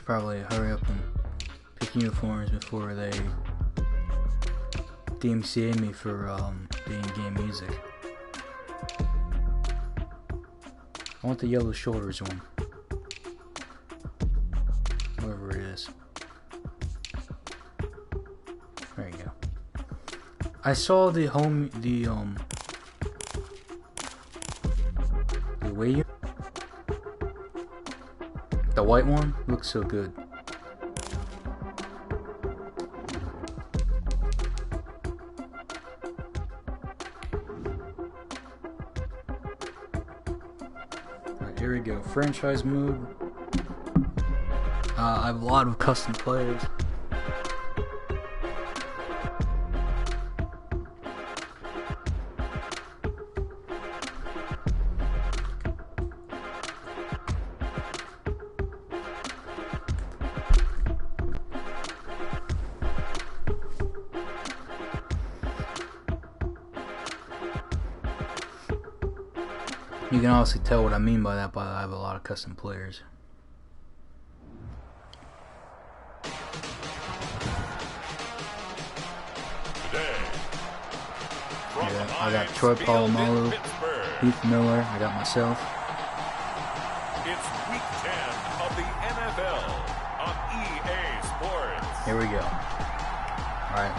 should probably hurry up and pick uniforms before they DMCA me for the in-game music. I want the yellow shoulders one. Whoever it is. There you go. I saw the way the white one looks so good. Alright, here we go. Franchise mode. I have a lot of custom players. You can honestly tell what I mean by that, but I have a lot of custom players. Yeah, I got Troy Polamalu, Heath Miller, I got myself. It's week 10 of the NFL on EA Sports. Here we go. Alright.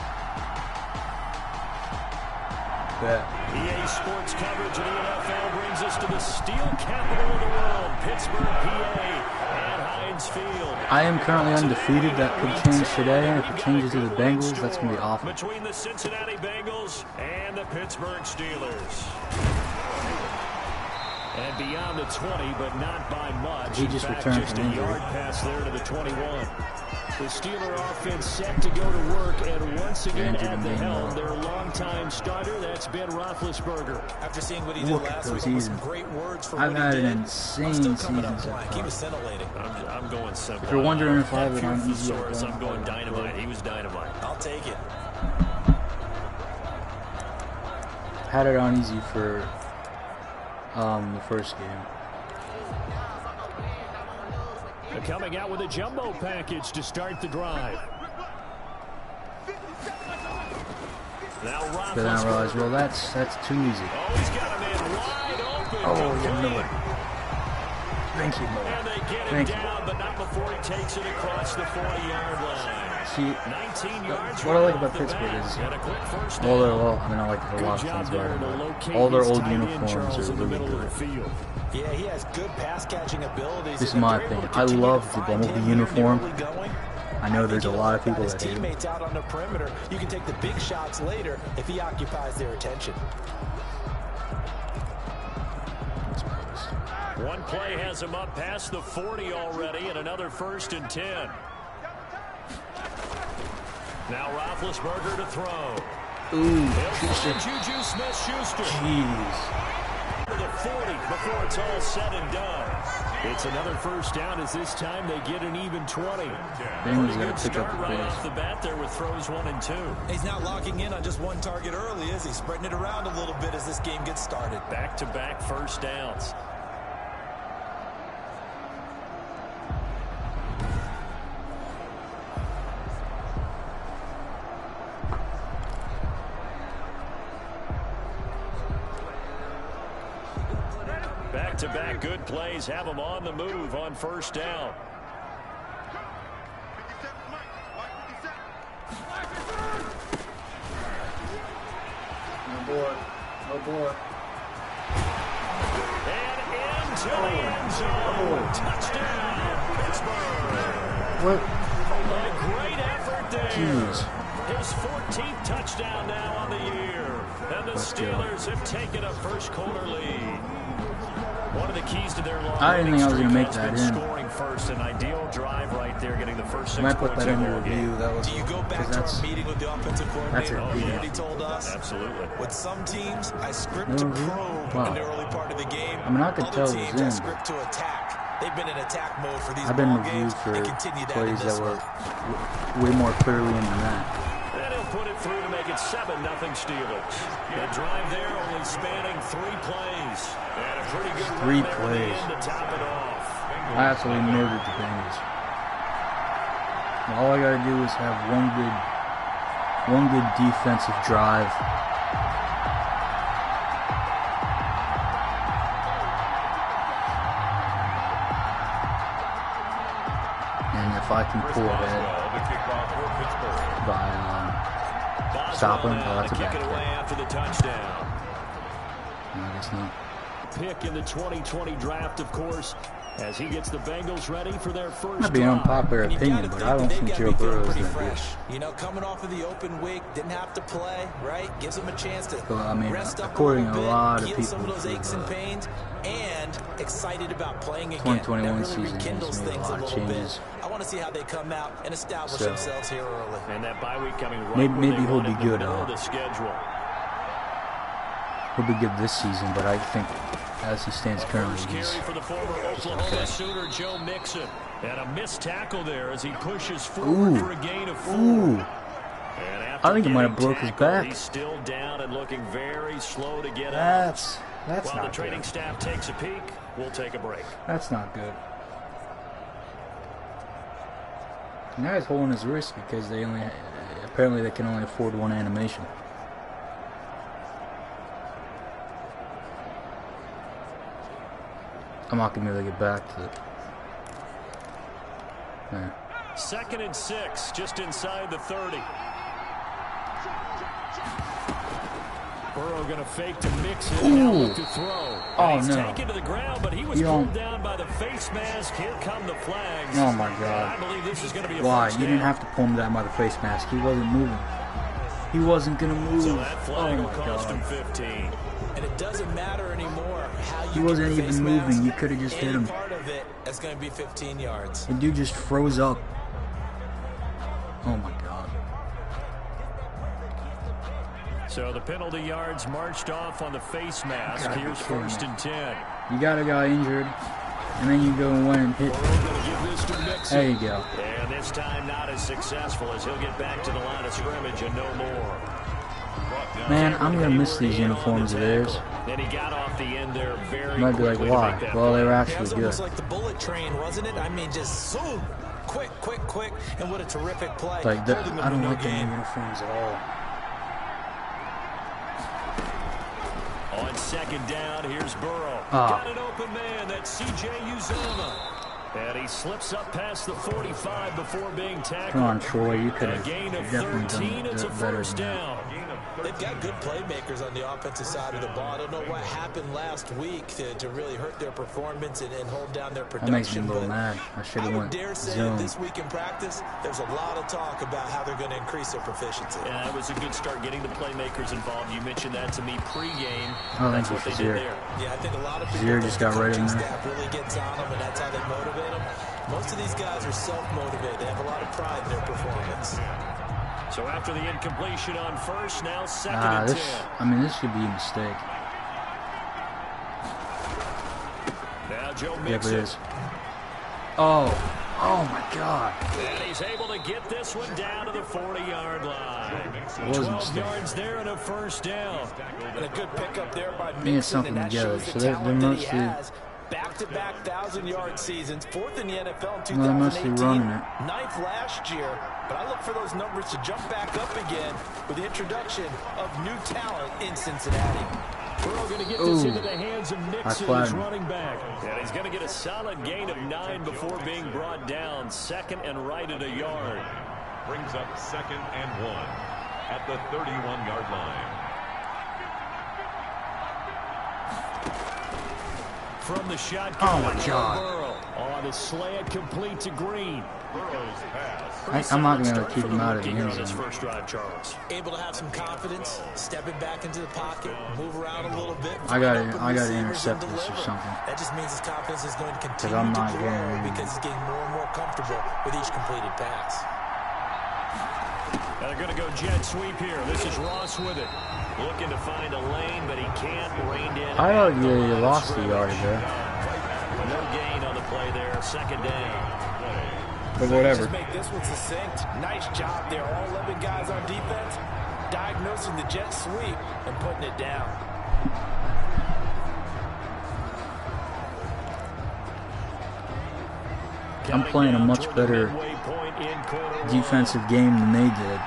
EA Sports coverage of the NFL brings us to the steel capital of the world, Pittsburgh, PA, and Heinz Field. I am currently undefeated. That could change today. If it changes to the Bengals, that's going to be awful. Between the Cincinnati Bengals and the Pittsburgh Steelers. And beyond the 20, but not by much. He just returned from injury. A yard pass there to the 21. The Steeler offense set to go to work, and once again at the helm, their longtime starter, that's Ben Roethlisberger. After seeing what he did last week, with some great words for I've what had he an did, insane still season coming up so blank. far. He was scintillating. I'm going simple. If you're wondering if I have it Pure on easy, source, I'm going dynamite. He was dynamite. I'll take it. Had it on easy for the first game. They're coming out with a jumbo package to start the drive. Now Then I realized, well, that's too easy. Oh, he's got a man wide open. Oh, yeah, Miller. Thank you, Miller. And they get Thank him you. down, but not before he takes it across the 40-yard line. See, 19 yards what I like right about off the Pittsburgh bat. is And a quick first all their, down. well, I mean, I like a lot of Good things job there about to it, locate but all their his old tight end, uniforms Charles, are in the really middle good. of the field. Yeah, he has good pass catching abilities. This is my opinion. I love the Bumblebee uniform. I know there's a lot of people his that hate him. teammates out on the perimeter. You can take the big shots later if he occupies their attention. One play has him up past the 40 already, and another 1st and 10. Now Roethlisberger to throw. Ooh, Juju Smith-Schuster. jeez. To the 40 before it's all said and done. It's another first down as this time they get an even 20. Bengals got to pick up the Right pace. off the bat there with throws 1 and 2. He's not locking in on just one target early, is he? Spreading it around a little bit as this game gets started. Back-to-back first downs. Back-to-back good plays have them on the move on first down. Oh boy. Oh boy. And into the end zone. Touchdown, Pittsburgh. What? A great effort there. Jeez. His 14th touchdown now on the year. And the Steelers have taken a first quarter lead. One of the keys to their long I didn't think I was going to make has that been in. scoring first. An ideal drive right there, getting the first 6 I might put points that in of the the ball game. review. That was Do you go back to that's our meeting with the offensive coordinator? a You big know what he told us? Absolutely. With some teams, I script to No review? probe Wow. in the early part of the game. I mean, I could tell Other it was teams, I in. script to attack. They've been in attack mode for these I've been ball reviewed games for and continue that in plays this that were one. way more clearly in than that. And he'll put it through to make it 7-0 Steelers. The drive there only spanning 3 plays. And a pretty good run 3 there at the plays. end to top it off. I absolutely murdered the Bengals. All I gotta do is have one good defensive drive. And if I can pull ahead by stopping, oh, that's a bad kick. No, I guess not. Pick in the 2020 draft, of course, as he gets the Bengals ready for their first Might be an unpopular opinion, but I don't think Joe Burrow is that good. You know, coming off of the open week, didn't have to play, right? Gives him a chance to Well, I mean, rest up according a to a little lot bit, of heal some people, of those aches and pains, and excited about playing again. 2021 that really season rekindles has made a things lot of little changes. bit. I want to see how they come out and establish So, themselves here early. And that bye week coming right maybe where they he'll want be in the good. middle of the schedule. He'll be good this season, but I think as he stands currently, he's Carry for the former Oklahoma Sooner Joe Mixon. And a missed tackle there as he pushes forward for a gain of 4. Ooh. And I think he might have broke his back. He's still down and looking very slow to get That's out. While not the training good. staff takes a peek, we'll take a break. That's not good. Now he's holding his wrist because apparently they can only afford one animation. I'm not gonna be able to get back to it. There. 2nd and 6, just inside the 30. Burrow gonna fake to Mixon and now look to throw. Oh, he's no. taken to the ground, but he was pulled down by the face mask. Here come the flags. Oh my God! I believe this is going to be a Why? first You didn't down. have to pull him down by the face mask. He wasn't moving. He wasn't gonna move. So that flag Oh will my cost him God! 15. And it doesn't matter anymore how you He wasn't get the even face moving. mask. You could have just hit Any him. part of it is going to be 15 yards. The dude just froze up. Oh my God! So the penalty yards marched off on the face mask. Gotta be Here's kidding 1st me. and 10. You got a guy injured, and then you go and win and hit. Burrow going to give this to Mixon. There you go. And this time not as successful as he'll get back to the line of scrimmage and no more. Man, I'm gonna miss these uniforms of theirs. Then he got off the end there very You might be like, quickly to why? make that Well, they were It actually was good. almost like the bullet train, wasn't it? I mean, just zoom, quick, and what a terrific play. Like that, Holding them I to don't no like the gain. uniforms at all. On 2nd down, here's Burrow. Ah. Got an open man, that's C.J. Uzomah. And he slips up past the 45 before being tackled. Come on, Troy, you could A have gain of definitely 13, it's a done better first than that. down. They've got good playmakers on the offensive side of the ball. I don't know what happened last week to really hurt their performance and hold down their That production. makes me a little but mad. I should I have would went dare say zone. this week in practice, there's a lot of talk about how they're going to increase their proficiency. Yeah, it was a good start getting the playmakers involved. You mentioned that to me pregame. Oh, That's thank what you, they did Zaire. there. Yeah, I think a lot of people Zaire think just the got right in coaching there. staff really gets on them, and that's how they motivate them. Most of these guys are self-motivated. They have a lot of pride in their performance. So after the incompletion on first, now 2nd and 10. This should be a mistake. Now Joe Yep, it Mixon. is. Oh my God! And he's able to get this one down to the 40-yard line. It was a 12 mistake. yards there and a first down. And a good pickup there by Need Mixon, something and that together. shows So the they're talent that he mostly- has. Back-to-back 1,000-yard seasons, 4th in the NFL in Well, they're mostly 2018, running it. 9th last year. But I look for those numbers to jump back up again with the introduction of new talent in Cincinnati. Burrow going to get Ooh. this into the hands of Mixon, flattened. his running back. And he's going to get a solid gain of 9 before being brought down. 2nd and right at a yard. Brings up 2nd and 1 at the 31-yard line. From the shotgun. Oh, my God. Burrow on a slant complete to Green. Burrow's pass. I'm not gonna Start keep for him the out of the rookie end on his zone. first drive, Charles. Able to have some confidence, stepping back into the pocket, move around a little bit. I gotta find open intercept receivers and this or deliver. something. That just means his confidence is going to continue I'm to not grow getting- because he's getting more and more comfortable with each completed pass. Now they're going to go jet sweep here. This is Ross with it. Looking to find a lane, but he can't. Reined in. I thought you lost the yardage there, No gain on the play there. 2nd down. but whatever. Just make this one succinct. Nice job there. All 11 guys on defense diagnosing the jet sweep and putting it down. I'm playing a much better in quarter defensive game than they did.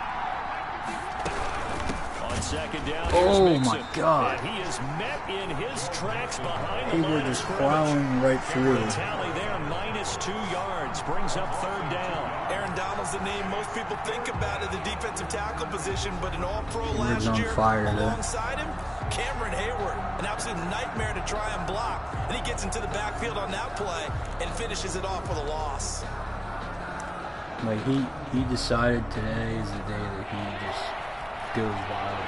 On second down, oh my God! And he is met in his tracks behind They the were line just of scrimmage. plowing right through. The tally there, -2 yards, brings up third down. Aaron Donald's the name most people think about at the defensive tackle position, but an all-pro last on year fire there. alongside him, Cameron Hayward, an absolute nightmare to try and block. And he gets into the backfield on that play and finishes it off with a loss. Like he decided today is the day that he just goes wild.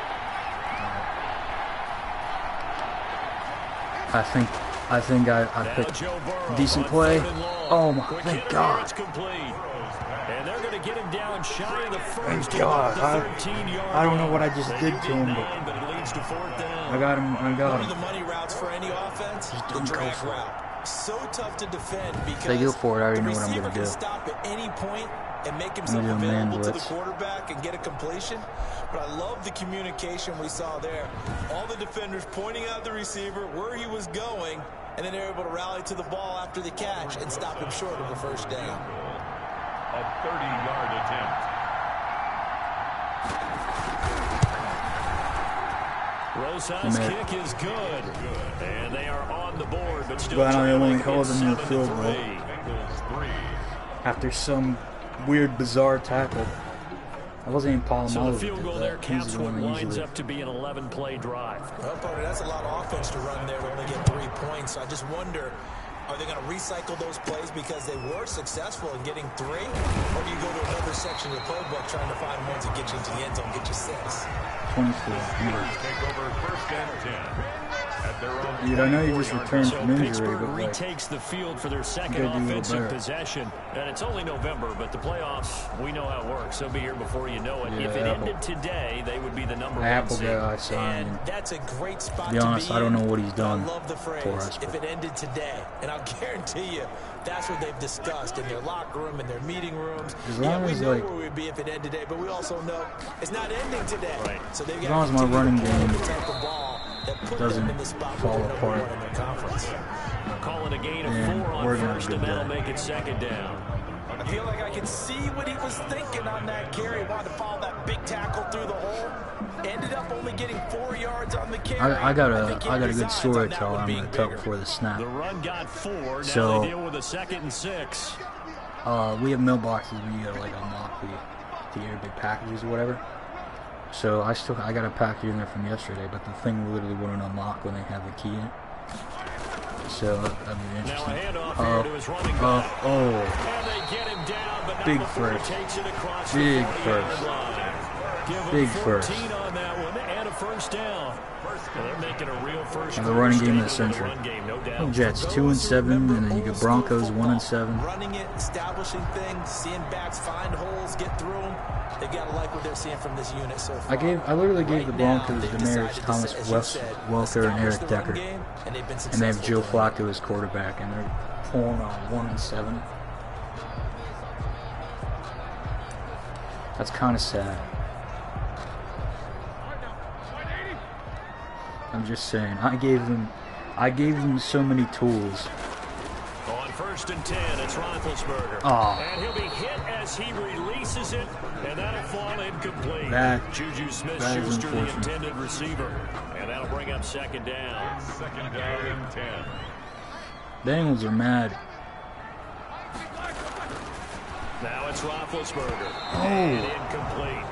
I think I picked decent play. Oh my, thank God. And they're going to get him down shy of the first. Thank God. I don't know what I just did to him, but it leads to fourth down. I got him. One of the money routes for any offense, the drag route. So tough to defend because they go for it. I already know what I'm going going to do. Stop at any point and make himself I'm gonna do a man available to the blitz. quarterback and get a completion. But I love the communication we saw there. All the defenders pointing out the receiver where he was going, and then they're able to rally to the ball after the catch and stop him short of the first down. A 30-yard attempt. Rosas' kick is good. And they are on the board, but still Glad I only trailing held in him in the field goal. 7-3. Bengals 3. After some weird, bizarre tackle. I wasn't even Palomalo. So the field goal there He's caps the what one that winds usually. up to be an 11-play drive. Well, partner, that's a lot of offense to run there to only get 3 points. So I just wonder, are they going to recycle those plays because they were successful in getting 3? Or do you go to another section of the playbook trying to find ones that get you into the end zone, get you 6? 24. Take over first and 10. At their own Dude, I know you just 24-yard returned So from injury, Pittsburgh but like, retakes the field for their second gotta do a little offensive better. possession. And it's only November, but the playoffs, we know how it works. They'll be here before you know it. Yeah, If it Apple. ended today, they would be the number 1 Apple seed. guy I signed. And that's a great spot To be honest, to be I don't in. know what he's done I love the phrase, for us, if it ended today. And I'll guarantee you, that's what they've discussed in their locker room, in their meeting rooms. As long we as, know like, where we'd be if it ended today, but we also know it's not ending today. Right. So they've As got long as my running game the type of ball that put doesn't them in the spot fall where they're number apart. 1 in their conference. Calling a gain of And 4 we're on gonna first, do and that'll that. make it second down. I feel like I can see what he was thinking on that carry. Wanted to follow that big tackle through the hole. Ended up only getting 4 yards on the carry. I got think he a had good designs story on to that tell. one I'm being going to tell bigger. before the snap. The run got 4. Now So- they deal with a 2nd and 6. We have mailboxes where you gotta like unlock to get your big packages or whatever. So I got a package in there from yesterday, but the thing literally wouldn't unlock when they have the key in it. So that'd be Now a interesting. handoff here to his running back. Oh, And they get him down, but not Big before first. he takes it across Big the 40-yard first. line. Give him Big 14 first. on that one and a first down. Well, they're making a real first And the running game of the statement in century. run game, no doubt. Jets 2-7, and then you get Broncos 1-7. Running it, establishing things, seeing backs find holes, get through them. They gotta like what they're seeing from this unit so far. I literally gave the Right now, Broncos they've Demarius decided Thomas, to, as you Wes said, Welker, and Eric establish the run Decker, game, and they've been and they have successful Joe doing it. Flacco as quarterback, and they're pulling on 1-7. That's kind of sad. I'm just saying. I gave them so many tools. On first and 10, it's Roethlisberger. Aw. And he'll be hit as he releases it, and that'll fall incomplete. Juju that is Smith-Schuster, the unfortunate. intended receiver. And that'll bring up second down. Second down and 10. Bengals are mad. Now it's Roethlisberger. Oh. And incomplete.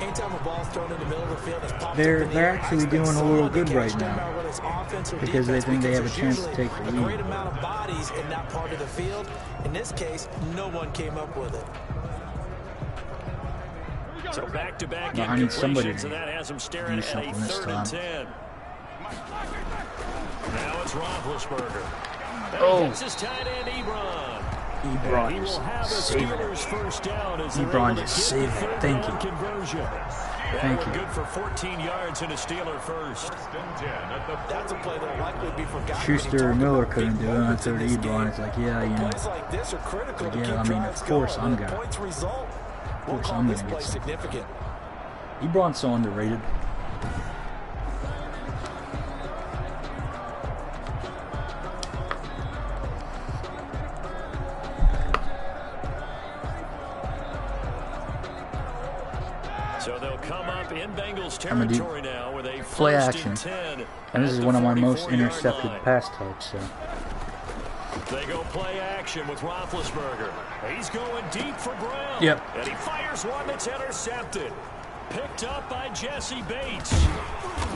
Anytime a ball's thrown in the middle of the field, it's popped They're up in the air. actually I expect doing a someone little to good catch right them, no now. matter whether it's offense or Because they defense, think they have a there's chance to usually take the a lead. great amount of bodies in that part of the field. In this case, no one came up with it. So back-to-back No, I need somebody incompletions, to and that has him staring do at a something this 3rd and time. 10. Now it's Roethlisberger. Oh. This is tight end Ebron. Ebron He will just have a saving Steelers it. first down as they're Ebron able to just get saving the it. third Thank down you. conversion. Thank That you. one good for 14 yards and a Steeler first. First and 10 at the That's a play that'll likely be forgotten. Schuster and Miller couldn't do it. I threw to Ebron. It's like, yeah, you know. Plays like this are critical to Yeah, keep I mean, drives of course going. I'm The gonna- points result will course call I'm this gonna get play some. significant. Ebron's so underrated. Bengals I'm gonna do territory now with a play action, and this is one of my most intercepted pass types. So. They go play action with Roethlisberger. He's going deep for Brown. Yep. And he fires one that's intercepted. Picked up by Jesse Bates.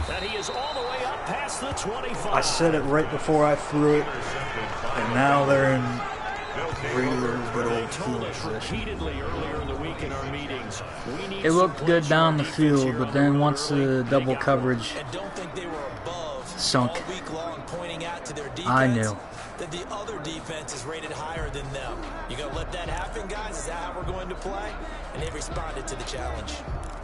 And he is all the way up past the 25. I said it right before I threw it, and now they're in really good old field position. Earlier in the week in our meetings, it looked good down the field, but then once the double coverage sunk, I knew that the other defense is rated higher than them. You gonna let that happen, guys? Is that how we're going to play? And they responded to the challenge.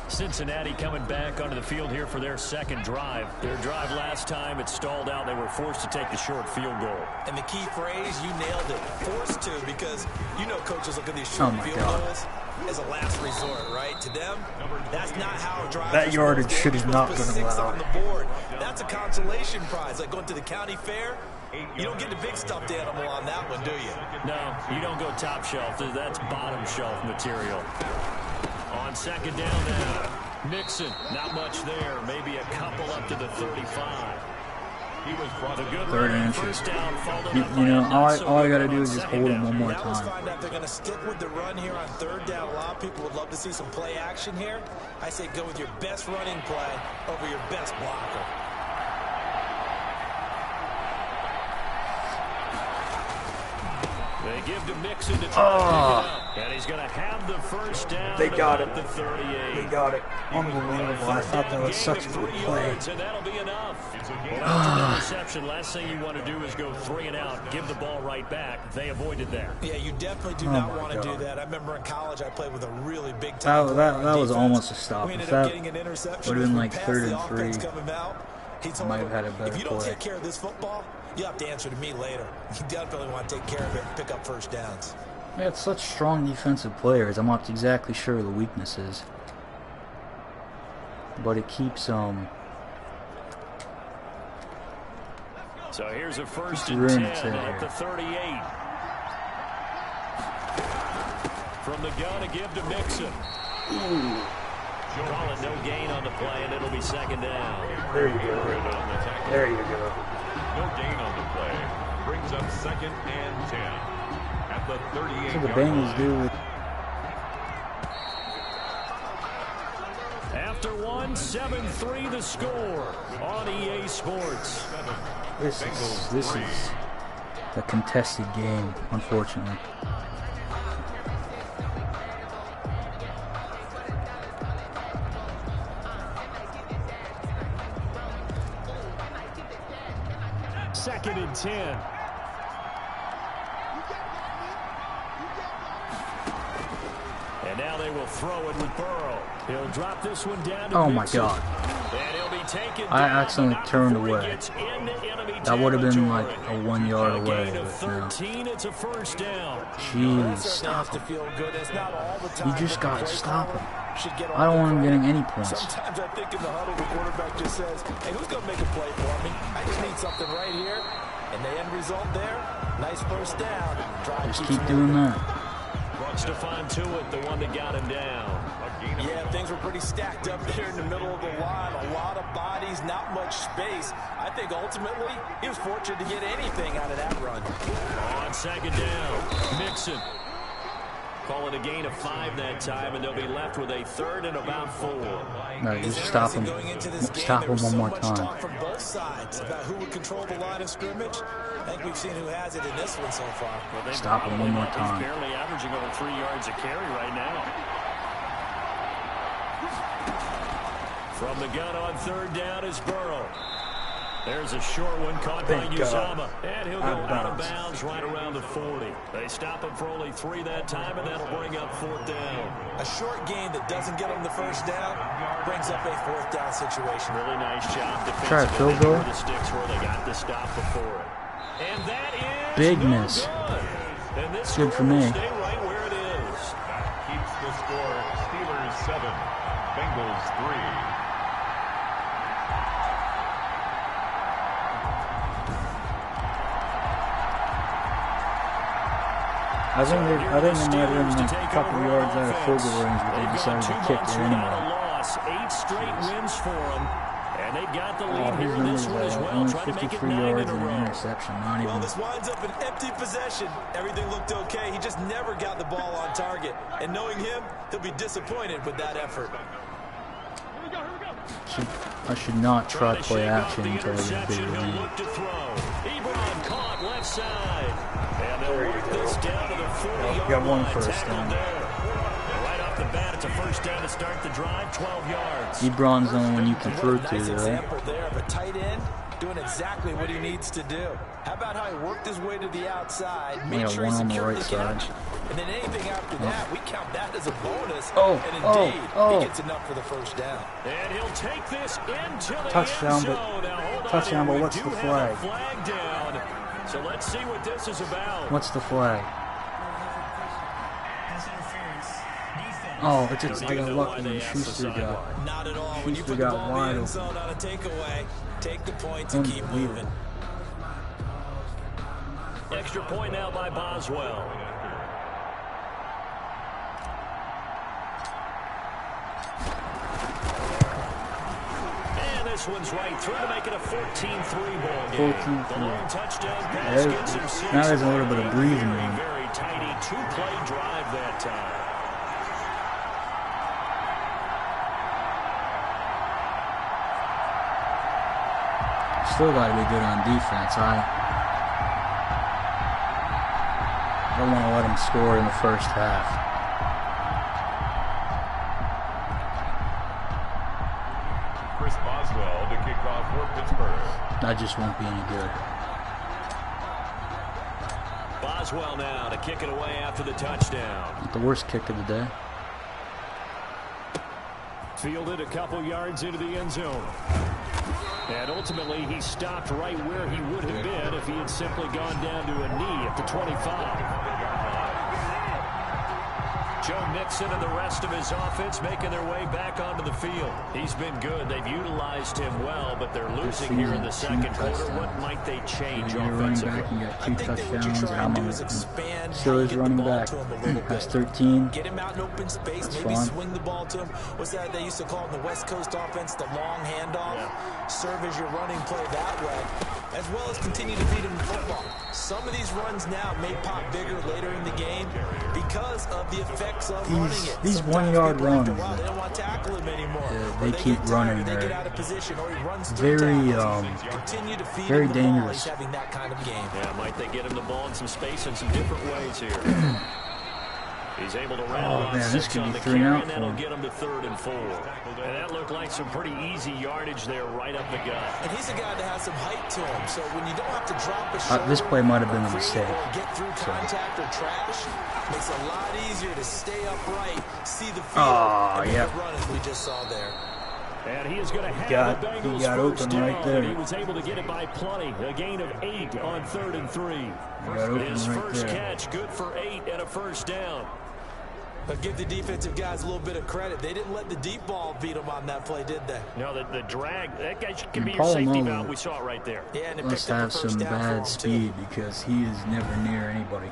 Cincinnati coming back onto the field here for their second drive. Their drive last time, it stalled out. They were forced to take the short field goal. And the key phrase, you nailed it. Forced to, because you know coaches look at these short field goals as a last resort, right? To them, that's not how drives. That yardage should have not been allowed. On the board. That's a consolation prize, like going to the county fair. You don't get the big stuffed animal on that one, do you? No, you don't go top shelf. That's bottom shelf material. On second down now, Mixon, not much there. Maybe a couple up to the 35. He was brought a good third and first down. You know, all I got to do is just hold him one more time. Find out they're going to stick with the run here on third down. A lot of people would love to see some play action here. I say go with your best running play over your best blocker. They give to Mixon to try to pick it up. And he's going to have the first down. They got it. The 38. They got it. Unbelievable. I thought that was such a good play. And that'll be enough. Well, after the interception, last thing you want to do is go 3 and out, give the ball right back. They avoided that. Yeah, you definitely do not want to do that. I remember in college I played with a really big time. That was almost a stop. If that would have been like 3rd and 3, I might have had a better play. If you don't take care of this football, you have to answer to me later. You definitely want to take care of it and pick up first downs. They have such strong defensive players. I'm not exactly sure the weaknesses, but it keeps So here's a first and 10 at the 38. From the gun to give to Mixon. Call it no gain on the play, and it'll be second down. There you go. There you go. No gain on the play. Brings up second and 10 at the 38. So the Bengals do it. After 7-3 the score on EA Sports. This is a contested game, unfortunately. Second and 10. And now they will throw it with Burrow. He'll drop this one down to Mixon. God. And he'll be taken I down, accidentally turned away. That would have been like a 1 yard away. Gain of But 13, it's a first down. Jeez, stop him. You just got to stop him. I don't want him getting any points. Sometimes I think in the huddle, the quarterback just says, hey, who's going to make a play for me? I just need something right here. And the end result there, nice first down. Just keep doing that. Stephon Tuitt, the one that got him down. Yeah, things were pretty stacked up there in the middle of the line. A lot of bodies, not much space. I think ultimately he was fortunate to get anything out of that run. On second down, Mixon. Call it a gain of 5 that time, and they'll be left with a 3rd and about 4. No, just stop him. Stop him one more time. Talk from both sides about who would control the line of scrimmage. I think we've seen who has it in this one so far. Well, stop him one more time. He's barely averaging over 3 yards a carry right now. From the gun on 3rd down is Burrow. There's a short one caught by Uzama. And he'll go out of bounds right around the 40. They stop him for only 3 that time, and that'll bring up 4th down. A short gain that doesn't get them the first down brings up a 4th down situation. Really nice job defensively. Try a field goal. The sticks where they got the stop before it. And that is big miss. And this good for me. Stay right where it is. That keeps the score. Steelers 7, Bengals 3. I think they might have been a couple yards out of field goal range, but they decided to kick it anyway. success. 8 straight wins for them. And they've got the lead here in this one as well. Only Trying to make it 53 9 yards in a and an row. interception. Not even. Well, this winds up an empty possession. Everything looked okay. He just never got the ball on target. And knowing him, he'll be disappointed with that effort. I should not try to play action until I get a big lead. Ebron caught left side. And they'll work this down to the 40-yard got one line. first Tackled down. there. Right off the bat, it's a first down to start the drive, 12 yards. Ebron's the only one you can throw to, Nice right? example there of a tight end doing exactly what he needs to do. How about how he worked his way to the outside, made Yeah, sure he one on the secured right the catch, side. and then anything after that, we count that as a bonus. Oh, and oh, indeed, oh. he gets enough for the first down. And he'll take this into the Touchdown, end but- zone. Now, hold on touchdown, here. but We what's do the have flag? a flag down. So let's see what this is about. What's the flag? Oh, it's I got lucky and Schuster got. Not at all. When you Schuster put the got ball in wide the end open. zone on a takeaway, take the points and keep moving. Extra point now by Boswell. And this one's right through to make it a 14-3 ball game. 14-3. The long touchdown pass gets him 6. Now there's a little bit of breathing room. Very tidy 2-play drive that time. Still got to be good on defense. I don't want to let him score in the first half. Chris Boswell to kick off for Pittsburgh. That just won't be any good. Boswell now to kick it away after the touchdown. The worst kick of the day. Fielded a couple yards into the end zone. And ultimately, he stopped right where he would have been if he had simply gone down to a knee at the 25. Joe Mixon and the rest of his offense making their way back onto the field. He's been good. They've utilized him well, but they're losing here in the second quarter. What might they change You're running offensively? back and got I 2 think that what touchdowns, you're and trying I'm to do on is expand how still you is get the running ball back. to him a little Has bit. 13. Get him out in open space, That's maybe fine. swing the ball to him. What's that they used to call in the West Coast offense, the long handoff? Yeah. Serve as your running play that way, as well as continue to feed him the football. Some of these runs now may pop bigger later in the game because of the effects of running it. These Sometimes 1 yard people after a runs, while, they don't want to tackle him anymore. Yeah, Or they keep get tired, running they there. get out of position, or he runs through Very, tackles. Continue to feed very him the ball. dangerous. He's having that kind of game. Yeah, might they get him the ball in some space in some different ways here. He's able to rattle off man, this 6 could on be the 3 and carry, out and for that'll him. get him to 3rd and 4. And that looked like some pretty easy yardage there right up the gut. And he's a guy that has some height to him, so when you don't have to drop a shoulder, This play might have been a create mistake. or get through So. contact or trash, makes it a lot easier to stay upright, see the field, Oh, and make yep. a run as we just saw there. And he is going to have got- the he Bengals got first open down, right there. and he was able to get it by plenty. A gain of 8 on 3rd and 3. Got open His right first there. catch, good for 8 and a first down. But give the defensive guys a little bit of credit. They didn't let the deep ball beat them on that play, did they? No, the drag, that guy could be And your safety Palomalo valve. We saw it right there. Yeah, and it Must picked up have the first some down for him, bad too. speed because he is never near anybody.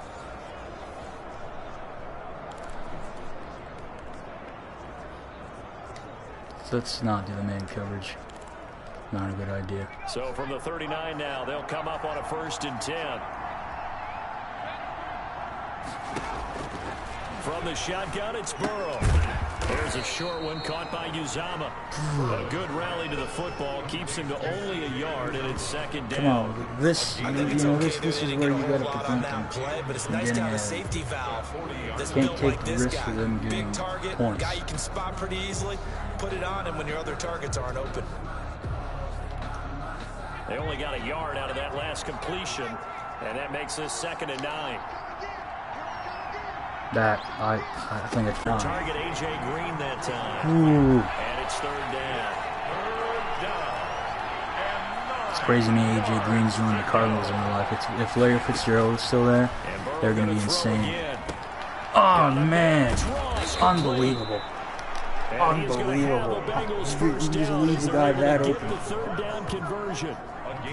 So let's not do the man coverage. Not a good idea. So from the 39 now, they'll come up on a 1st and 10. From the shotgun, it's Burrow. There's a short one caught by Uzama. A good rally to the football keeps him to only a yard, and it's 2nd down. Come on, this I think it's okay this that is they where didn't you get a got to whole lot on prevent them that play, but it's from nice to getting have a a- safety valve that's Can't built take like the this risk guy. of them Big getting target, points. guy you can spot pretty easily. Put it on him when your other targets aren't open. They only got a yard out of that last completion, and that makes this 2nd and 9. That I think it's fine. Target A.J. Green that time. Ooh, And it's 3rd down. it's crazy to me. AJ Green's doing the Cardinals in real life. If Larry Fitzgerald is still there, And Burrow they're going to gonna be throw insane. again. Oh man, It's unbelievable. And he's gonna have the Bengals You first just down leave as the they're guy able to that get open. the 3rd down conversion.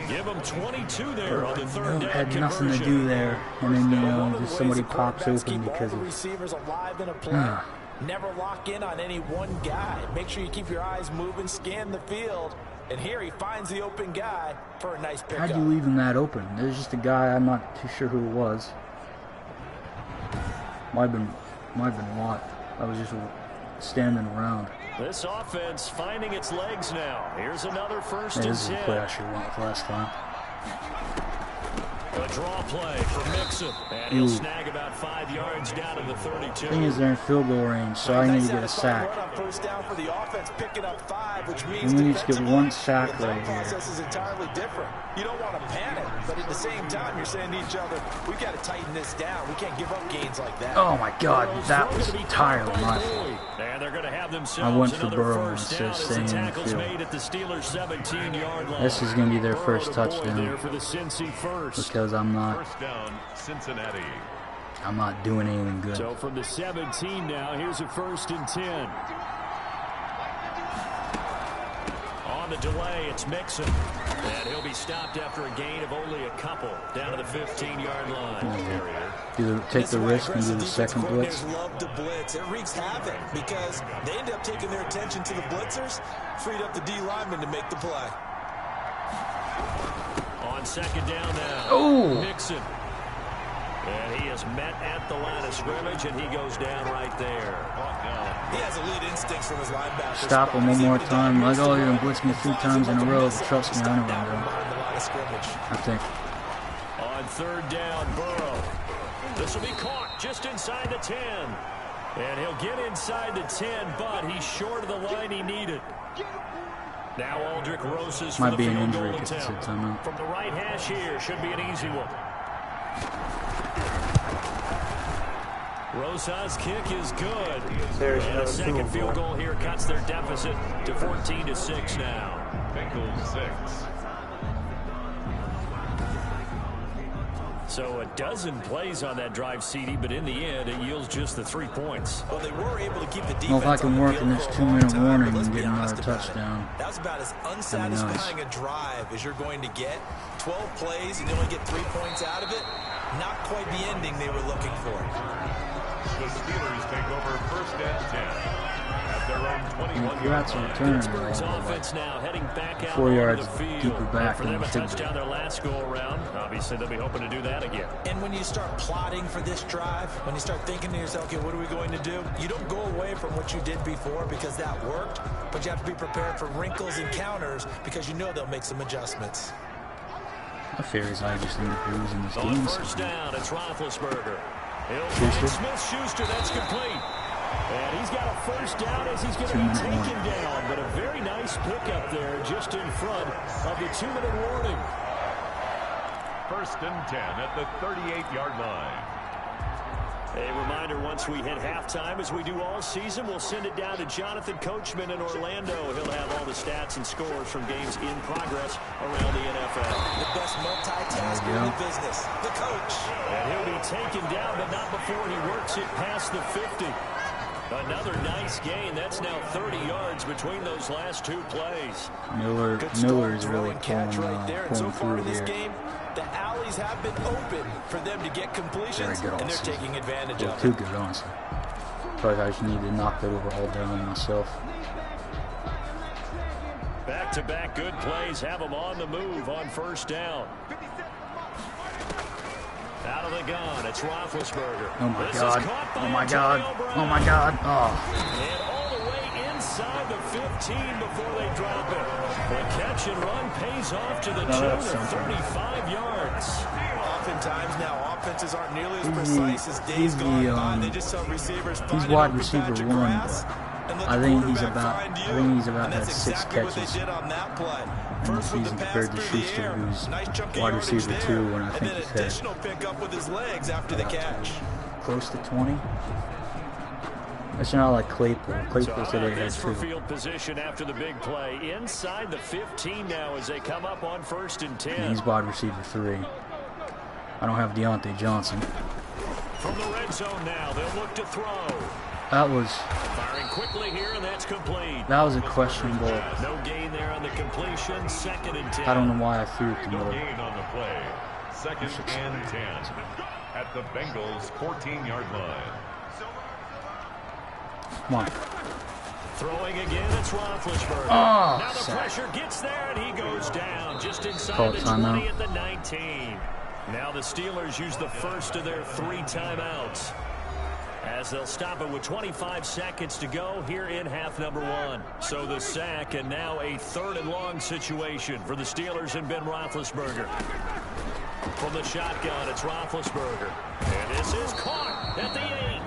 Give him 22 there on the 3rd down Had nothing to conversion. do there, and then One of the just ways somebody the pops quarterbacks open keep all because the of. receivers alive in a play Never lock in on any one guy. Make sure you keep your eyes moving, scan the field. And here he finds the open guy for a nice pickup. How'd you leave him that open? There's just a guy, I'm not too sure who it was. Might have been Watt. I was just standing around. This offense finding its legs now. Here's another first and 10. This is the play I should have went with last time. A draw play for Mixon. And he'll snag about 5 yards down to the 32. Thing is, they're in field goal range, so I need to get a sack. First down for the offense, picking up 5, which means we need to get one sack right here. The process is entirely different. You don't want to panic, but at the same time, you're saying to each other, we've got to tighten this down. We can't give up gains like that. Oh my God, that was entirely my fault. And they're going to have themselves I went for another Burrow first instead down of as staying the in the tackle's field. made at the Steelers' 17-yard line. This is going to be their Burrow first to Boyd touchdown there for the Cincy first. because I'm not. First down, Cincinnati. I'm not doing anything good. So from the 17 now, here's a first and 10. On the delay, it's Mixon. And he'll be stopped after a gain of only a couple down to the 15-yard line. Take the risk and do the second blitz. Love to blitz. It wreaks havoc because they end up taking their attention to the blitzers, freed up the D lineman to make the play. On second down now, Oh! Mixon. And he is met at the line of scrimmage, and he goes down right there. He has elite instincts from his linebacker. Stop him one more time. Like, oh, you're going to blitz me 3 times in a row. But trust me, I know what I'm doing. I think. On third down, Burrow. This will be caught just inside the 10. And he'll get inside the 10, but he's short of the line he needed. Now Aldrick Rosas for Might the be an field injury goal if it's a attempt. timeout. From the right hash here, should be an easy one. Rosas' kick is good. And a second field goal here cuts their deficit to 14-6 now. Bengals 6. So a dozen plays on that drive, CD, but in the end, it yields just the 3 points. Well, they were able to keep the defense. Well, if I can work in this 2-minute warning and get another touchdown. That was about as unsatisfying a drive as you're going to get. 12 plays and you only get 3 points out of it. Not quite the ending they were looking for. The Steelers take over first and 10 at their own 21-yard line. Pittsburgh's offense now heading back out 4 yards the field. deeper back For than them, a it should be. touchdown their last go-around. Obviously, they'll be hoping to do that again. And when you start plotting for this drive, when you start thinking to yourself, okay, what are we going to do? You don't go away from what you did before because that worked, but you have to be prepared for wrinkles and counters because you know they'll make some adjustments. My fear is I just need to lose in this On game. first down, it's Roethlisberger. He'll find Smith-Schuster. That's complete. And he's got a first down as he's going to be taken down. But a very nice pickup there just in front of the 2-minute warning. First and 10 at the 38-yard line. A reminder, once we hit halftime, as we do all season, we'll send it down to Jonathan Coachman in Orlando. He'll have all the stats and scores from games in progress around the NFL. The best multitasker in the business, the coach. And he'll be taken down, but not before he works it past the 50. Another nice gain. That's now 30 yards between those last 2 plays. Miller is really pulling through this here. game. The alleys have been open for them to get completions, Very good, and they're taking advantage of it. Too good, honestly. But I just need to knock that overall down myself. Back-to-back good plays have them on the move on first down. Out of the gun, it's Roethlisberger. Oh my God! Oh my God! Oh my God! Oh! And all the way inside the 15 before they drop it. The catch and run pays off to the tune of 35 yards. Oftentimes now, offenses aren't nearly as precise as days gone by. They just saw receivers. He's wide receiver 1, but I think he's about to have 6 catches in the season compared to Schuster, who's wide receiver 2, and I think he's had pick with his legs after the catch. close to 20. It's not like Claypool. Claypool today had for 2. field position after the big play inside the 15 now as they come up on first and 10. And he's wide receiver 3. I don't have Deontay Johnson. From the red zone now, they'll look to throw. That was Firing quickly here, and that's complete. That was a questionable. No gain there on the completion. Second and 10. I don't know why I threw it to No Miller. gain on the play. Second and 10 at the Bengals' 14-yard line. Come on. Throwing again, it's Roethlisberger. Oh, now the pressure gets there, and he goes down just inside Call the 20 at the 19. Now the Steelers use the first of their 3 timeouts, as they'll stop it with 25 seconds to go here in half number 1. So the sack, and now a 3rd and long situation for the Steelers and Ben Roethlisberger. From the shotgun, it's Roethlisberger. And this is caught at the 8.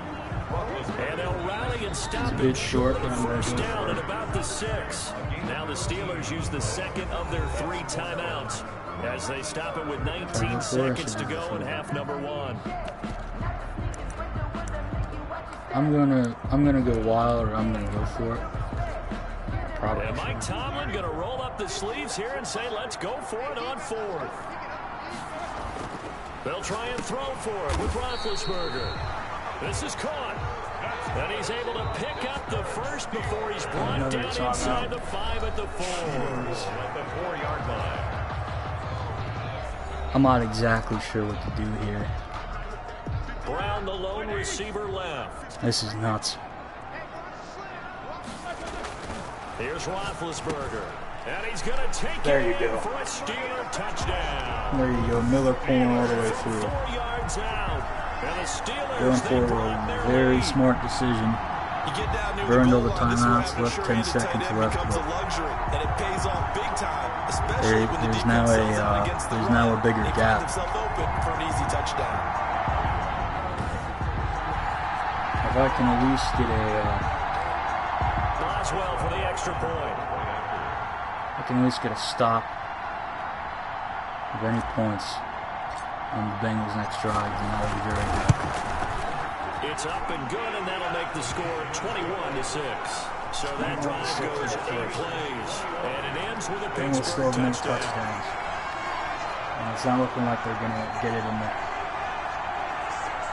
And they'll rally and stop it short of first down at about the 6. Now the Steelers use the second of their 3 timeouts, as they stop it with 19 seconds to go in half number 1. I'm gonna go wild, or I'm gonna go for it. Probably. And Mike Tomlin gonna roll up the sleeves here and say, let's go for it on 4th. They'll try and throw for it with Roethlisberger. This is caught. And he's able to pick up the first before he's brought down inside the 5 at the 4. At the 4-yard line. I'm not exactly sure what to do here. Brown, the lone receiver, left. This is nuts. Here's Roethlisberger. And he's going to take There it you go. for a Steeler touchdown. There you go. Miller pulling all the way through. 4 yards out. And the Steelers, Going forward, very smart decision. Burned all the timeouts, left 10 seconds left. There's now a bigger gap. If I can at least get Boswell for the extra point. I can at least get a stop of any points on the Bengals' next drive, then that would be very good. It's up and good, and that'll make the score 21-6. So that drive goes 8 plays, and it ends with a Bengals still Pittsburgh have no touchdown. touchdowns. And it's not looking like they're going to get it in the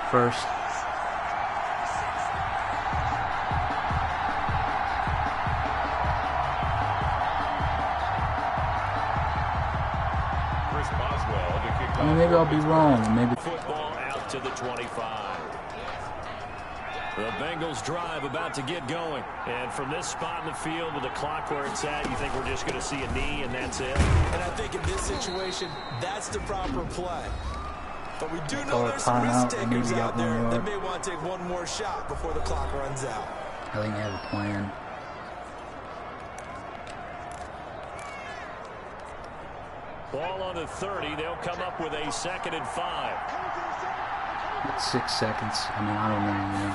first. I mean, maybe I'll be wrong. Maybe Football out to the 25. The Bengals drive about to get going. And from this spot in the field with the clock where it's at, you think we're just going to see a knee and that's it? And I think in this situation, that's the proper play. But we do know there's some risk takers out there that may want to take one more shot before the clock runs out. I think they have a plan. Ball on the 30. They'll come up with a 2nd and 5. 6 seconds. I mean, I don't know.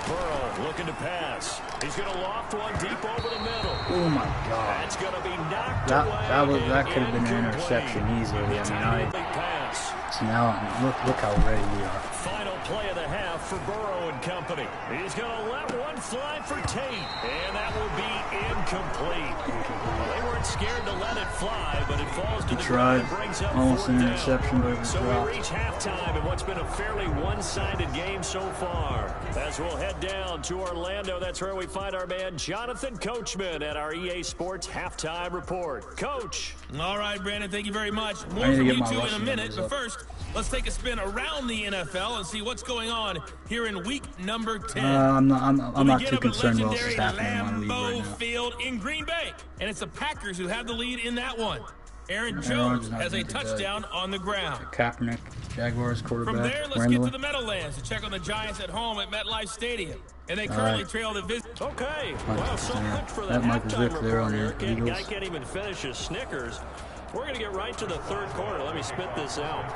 Burrow looking to pass. He's going to loft one deep over the middle. Oh my God! That's going to be knocked That could have been an interception easily. I mean, so now look how ready we are. Final play of the half for Burrow and company. He's going to let one fly for Tate, and that will be incomplete. They weren't scared to let it fly, but it falls to the ground and brings up almost an 4th interception, but it down. was So dropped. we reach halftime in what's been a fairly one-sided game so far. As we'll head down to Orlando, that's where we find our man Jonathan Coachman at our EA Sports Halftime Report. Coach. All right, Brandon, thank you very much. More I need to from get you my two in a rushing minute, numbers but up. first, let's take a spin around the NFL and see what's going on here in week number 10. I'm not We too get up at concerned with what's legendary happening in my league right Lambeau now. Field in Green Bay, and it's the Packers who have the lead in that one. Aaron Rodgers Jones not has a doing too bad. touchdown on the ground. Kaepernick, Jaguars quarterback. From there, let's Randall. get to the Meadowlands to check on the Giants at home at MetLife Stadium. And they currently trail the visit. Okay, well, so much for the That Michael halftime Vick there on report the here. Eagles. Guy can't even finish his Snickers. We're going to get right to the 3rd quarter. Let me spit this out.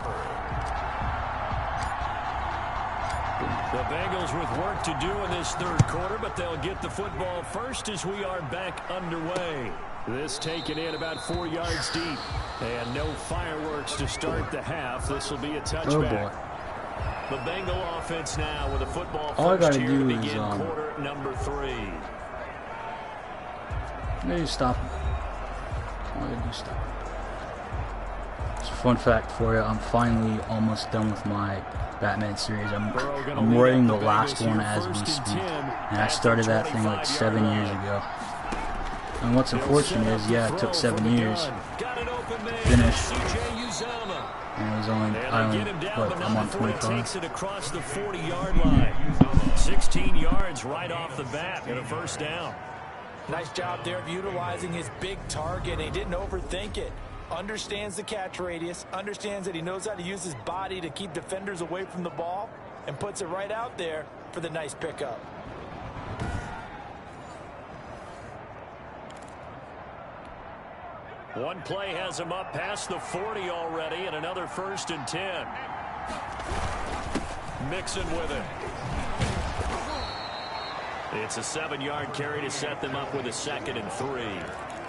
The Bengals with work to do in this 3rd quarter, but they'll get the football first as we are back underway. This taken in about 4 yards deep. And no fireworks to start the half. This will be a touchback. Oh boy. The Bengal offense now with a football All I first gotta here do to is, begin quarter number 3. Maybe stop him. All I gotta do is stop him. It's a fun fact for you. I'm finally almost done with my Batman series. I'm writing the last one as we speak. And I started that thing like 7 years ago. And what's unfortunate is, yeah, it took 7 years to finish. And it was only, I'm on 25. Takes it across the 40-yard line. 16 yards right off the bat and a first down. Nice job there of utilizing his big target. He didn't overthink it. Understands the catch radius, understands that he knows how to use his body to keep defenders away from the ball, and puts it right out there for the nice pickup. One play has him up past the 40 already, and another 1st and 10. Mixon with it. It's a 7-yard carry to set them up with a 2nd and 3.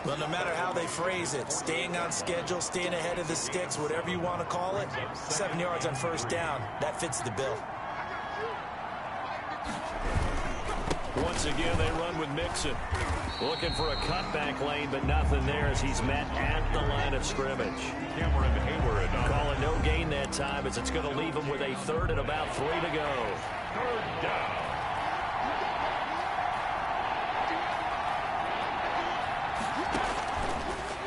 Well, no matter how they phrase it, staying on schedule, staying ahead of the sticks, whatever you want to call it, 7 yards on 1st down, that fits the bill. Once again, they run with Mixon. Looking for a cutback lane, but nothing there as he's met at the line of scrimmage. Cameron Hayward calling no gain that time as it's going to leave him with a 3rd and about 3 to go. 3rd down.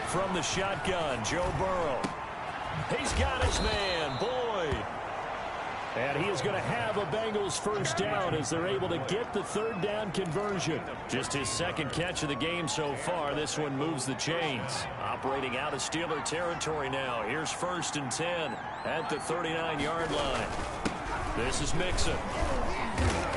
From the shotgun, Joe Burrow. He's got his man, Boyd. And he is going to have a Bengals 1st down as they're able to get the 3rd down conversion. Just his 2nd catch of the game so far. This one moves the chains. Operating out of Steeler territory now. Here's 1st and 10 at the 39-yard line. This is Mixon.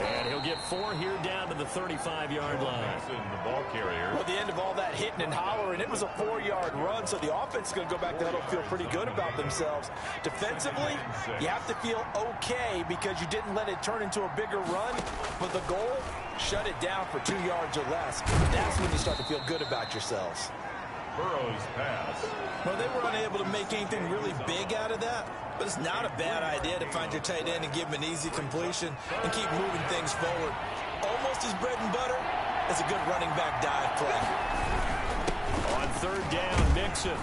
And he'll get 4 here down to the 35-yard line. The ball carrier. Well, at the end of all that hitting and hollering, it was a 4-yard run, so the offense is going to go back to huddle, feel pretty good about themselves. Defensively, you have to feel okay because you didn't let it turn into a bigger run, but the goal, shut it down for 2 yards or less. That's when you start to feel good about yourselves. Burrow's pass. Well, they were unable to make anything really big out of that, but it's not a bad idea to find your tight end and give him an easy completion and keep moving things forward. Almost as bread and butter as a good running back dive play. On 3rd down, Mixon.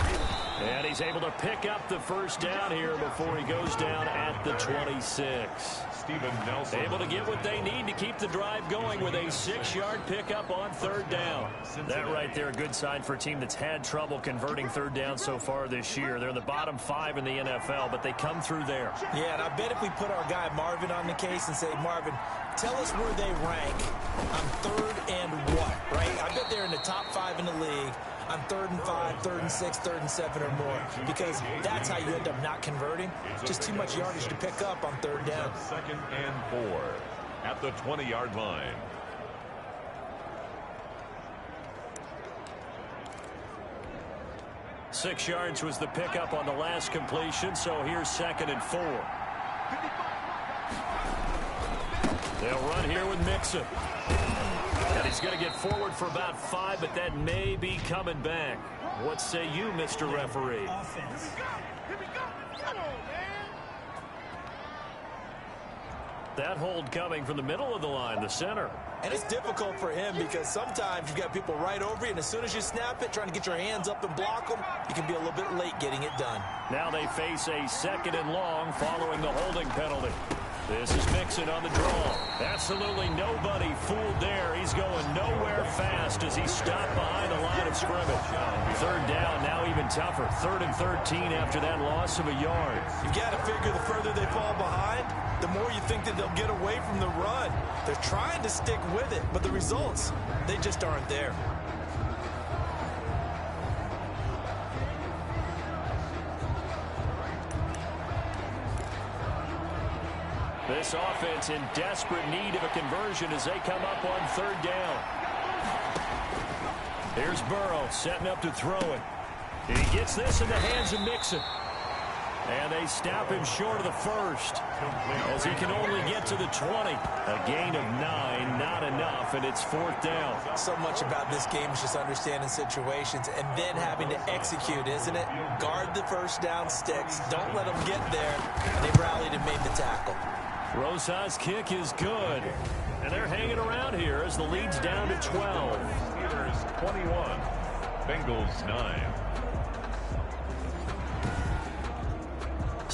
And he's able to pick up the 1st down here before he goes down at the 26. Steven Nelson. Able to get what they need to keep the drive going with a 6-yard pickup on 3rd down. That right there, a good sign for a team that's had trouble converting 3rd down so far this year. They're in the bottom 5 in the NFL, but they come through there. Yeah, and I bet if we put our guy Marvin on the case and say, Marvin, tell us where they rank on 3rd and what, right? I bet they're in the top 5 in the league on 3rd and 5, 3rd and 6, 3rd and 7 or more, because that's how you end up not converting. Just too much yardage to pick up on 3rd down. 2nd and 4 at the 20-yard line. Six yards was the pickup on the last completion, so here's 2nd and 4. They'll run here with Mixon. And he's going to get forward for about 5, but that may be coming back. What say you, Mr. Referee? Offense. That hold coming from the middle of the line, the center. And it's difficult for him because sometimes you've got people right over you, and as soon as you snap it, trying to get your hands up and block them, you can be a little bit late getting it done. Now they face a 2nd and long following the holding penalty. This is Mixon on the draw. Absolutely nobody fooled there. He's going nowhere fast as he's stopped behind the line of scrimmage. 3rd down, now even tougher. 3rd and 13 after that loss of a yard. You've got to figure the further they fall behind, the more you think that they'll get away from the run. They're trying to stick with it, but the results, they just aren't there. This offense in desperate need of a conversion as they come up on 3rd down. Here's Burrow setting up to throw it. He gets this in the hands of Mixon. And they stop him short of the 1st as he can only get to the 20. A gain of 9, not enough, and it's 4th down. So much about this game is just understanding situations and then having to execute, isn't it? Guard the 1st down sticks. Don't let them get there. And they rallied and made the tackle. Rosa's kick is good. And they're hanging around here as the lead's down to 12. Steelers 21, Bengals 9.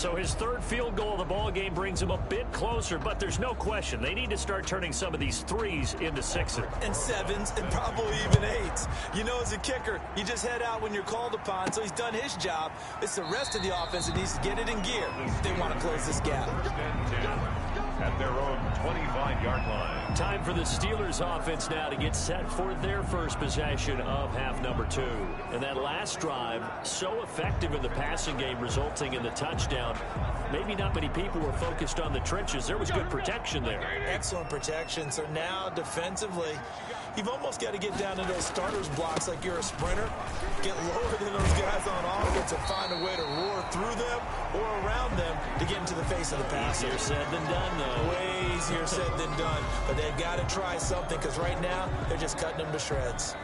So his third field goal of the ball game brings him a bit closer, but there's no question they need to start turning some of these threes into sixes. And sevens, and probably even eights. You know, as a kicker, you just head out when you're called upon, so he's done his job. It's the rest of the offense that needs to get it in gear if they want to close this gap. At their own 25-yard line. Time for the Steelers offense now to get set for their first possession of half number 2. And that last drive, so effective in the passing game, resulting in the touchdown. Maybe not many people were focused on the trenches. There was good protection there. Excellent protection. So now defensively, you've almost got to get down to those starters blocks like you're a sprinter. Get lower than those guys on offense and find a way to roar through them or around them to get into the face of the passer. Easier said than done, though. Way easier said than done. But they've got to try something because right now they're just cutting them to shreds.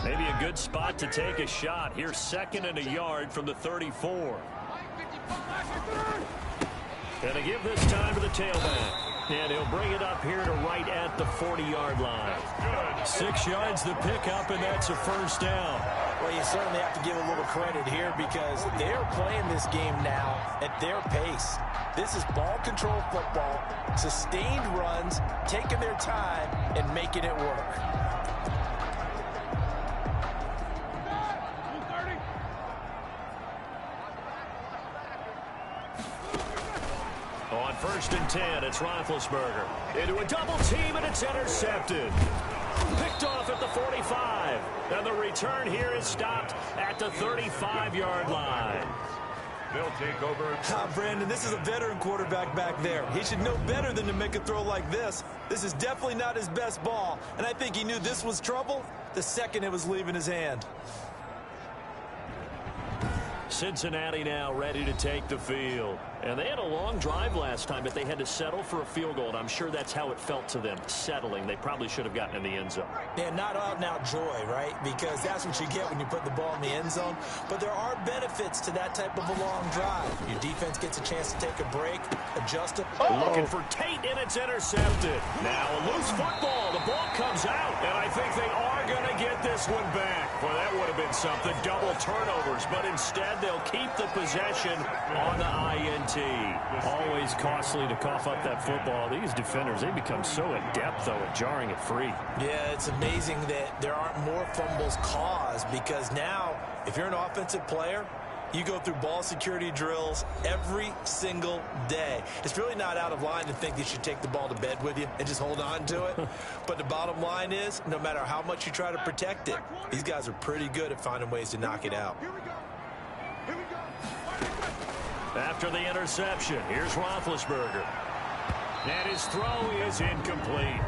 Maybe a good spot to take a shot. Here's 2nd and a yard from the 34. Going to give this time to the tailback. And he'll bring it up here to right at the 40-yard line. 6 yards the pickup, and that's a first down. Well, you certainly have to give a little credit here because they're playing this game now at their pace. This is ball control football, sustained runs, taking their time, and making it work. On 1st and 10, it's Roethlisberger. Into a double team, and it's intercepted. Picked off at the 45. And the return here is stopped at the 35-yard line. They'll take over. Brandon, this is a veteran quarterback back there. He should know better than to make a throw like this. This is definitely not his best ball, and I think he knew this was trouble the second it was leaving his hand. Cincinnati now ready to take the field. And they had a long drive last time, but they had to settle for a field goal, and I'm sure that's how it felt to them, settling. They probably should have gotten in the end zone. Yeah, not out-and-out joy, right? Because that's what you get when you put the ball in the end zone. But there are benefits to that type of a long drive. Your defense gets a chance to take a break, adjust it. Looking for Tate, and it's intercepted. Now a loose football. The ball comes out, and I think they are going to get this one back. Well, that would have been something, double turnovers, but instead they'll keep the possession on the INT. Always costly to cough up that football. These defenders, they become so adept, though, at jarring it free. Yeah, it's amazing that there aren't more fumbles caused because now, if you're an offensive player, you go through ball security drills every single day. It's really not out of line to think that you should take the ball to bed with you and just hold on to it. But the bottom line is, no matter how much you try to protect it, these guys are pretty good at finding ways to knock it out. After the interception, here's Roethlisberger. And his throw is incomplete.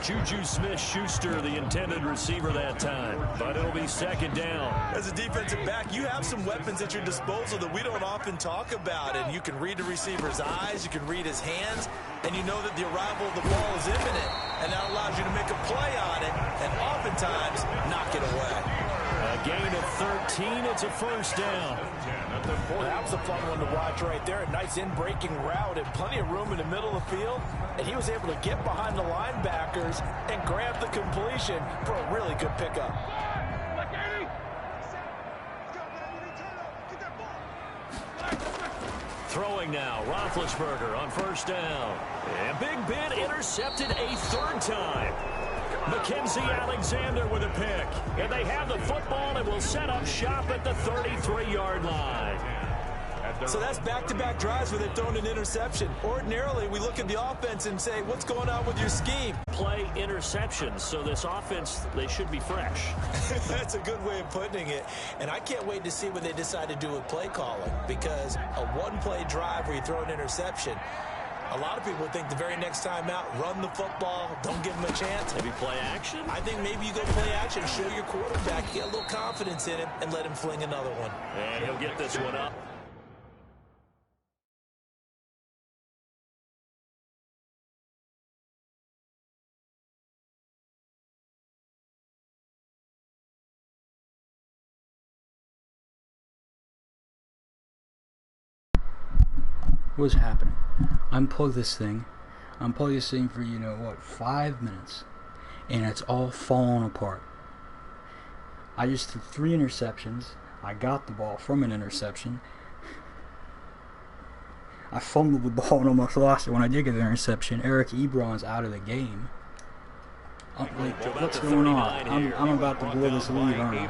Juju Smith-Schuster, the intended receiver that time. But it'll be 2nd down. As a defensive back, you have some weapons at your disposal that we don't often talk about. And you can read the receiver's eyes, you can read his hands, and you know that the arrival of the ball is imminent. And that allows you to make a play on it and oftentimes knock it away. A gain of 13. It's a first down. That was a fun one to watch right there. A nice in-breaking route and plenty of room in the middle of the field. And he was able to get behind the linebackers and grab the completion for a really good pickup. Throwing now, Roethlisberger on 1st down. And Big Ben intercepted a 3rd time. Mackenzie Alexander with a pick. And they have the football and will set up shop at the 33-yard line. So that's back-to-back drives where they've thrown an interception. Ordinarily, we look at the offense and say, what's going on with your scheme? Play interceptions, so this offense, they should be fresh. That's a good way of putting it. And I can't wait to see what they decide to do with play calling, because a one-play drive where you throw an interception, a lot of people think the very next time out, run the football, don't give them a chance. Maybe play action? I think maybe you go play action, show your quarterback, get a little confidence in him, and let him fling another one. And he'll get this one up. What's happening? Unplug this thing. Unplug this thing for, you know what, 5 minutes. And it's all falling apart. I just threw 3 interceptions. I got the ball from an interception. I fumbled the ball and almost lost it when I did get the interception. Eric Ebron's out of the game. What's going on? I'm about to blow this lead, aren't I?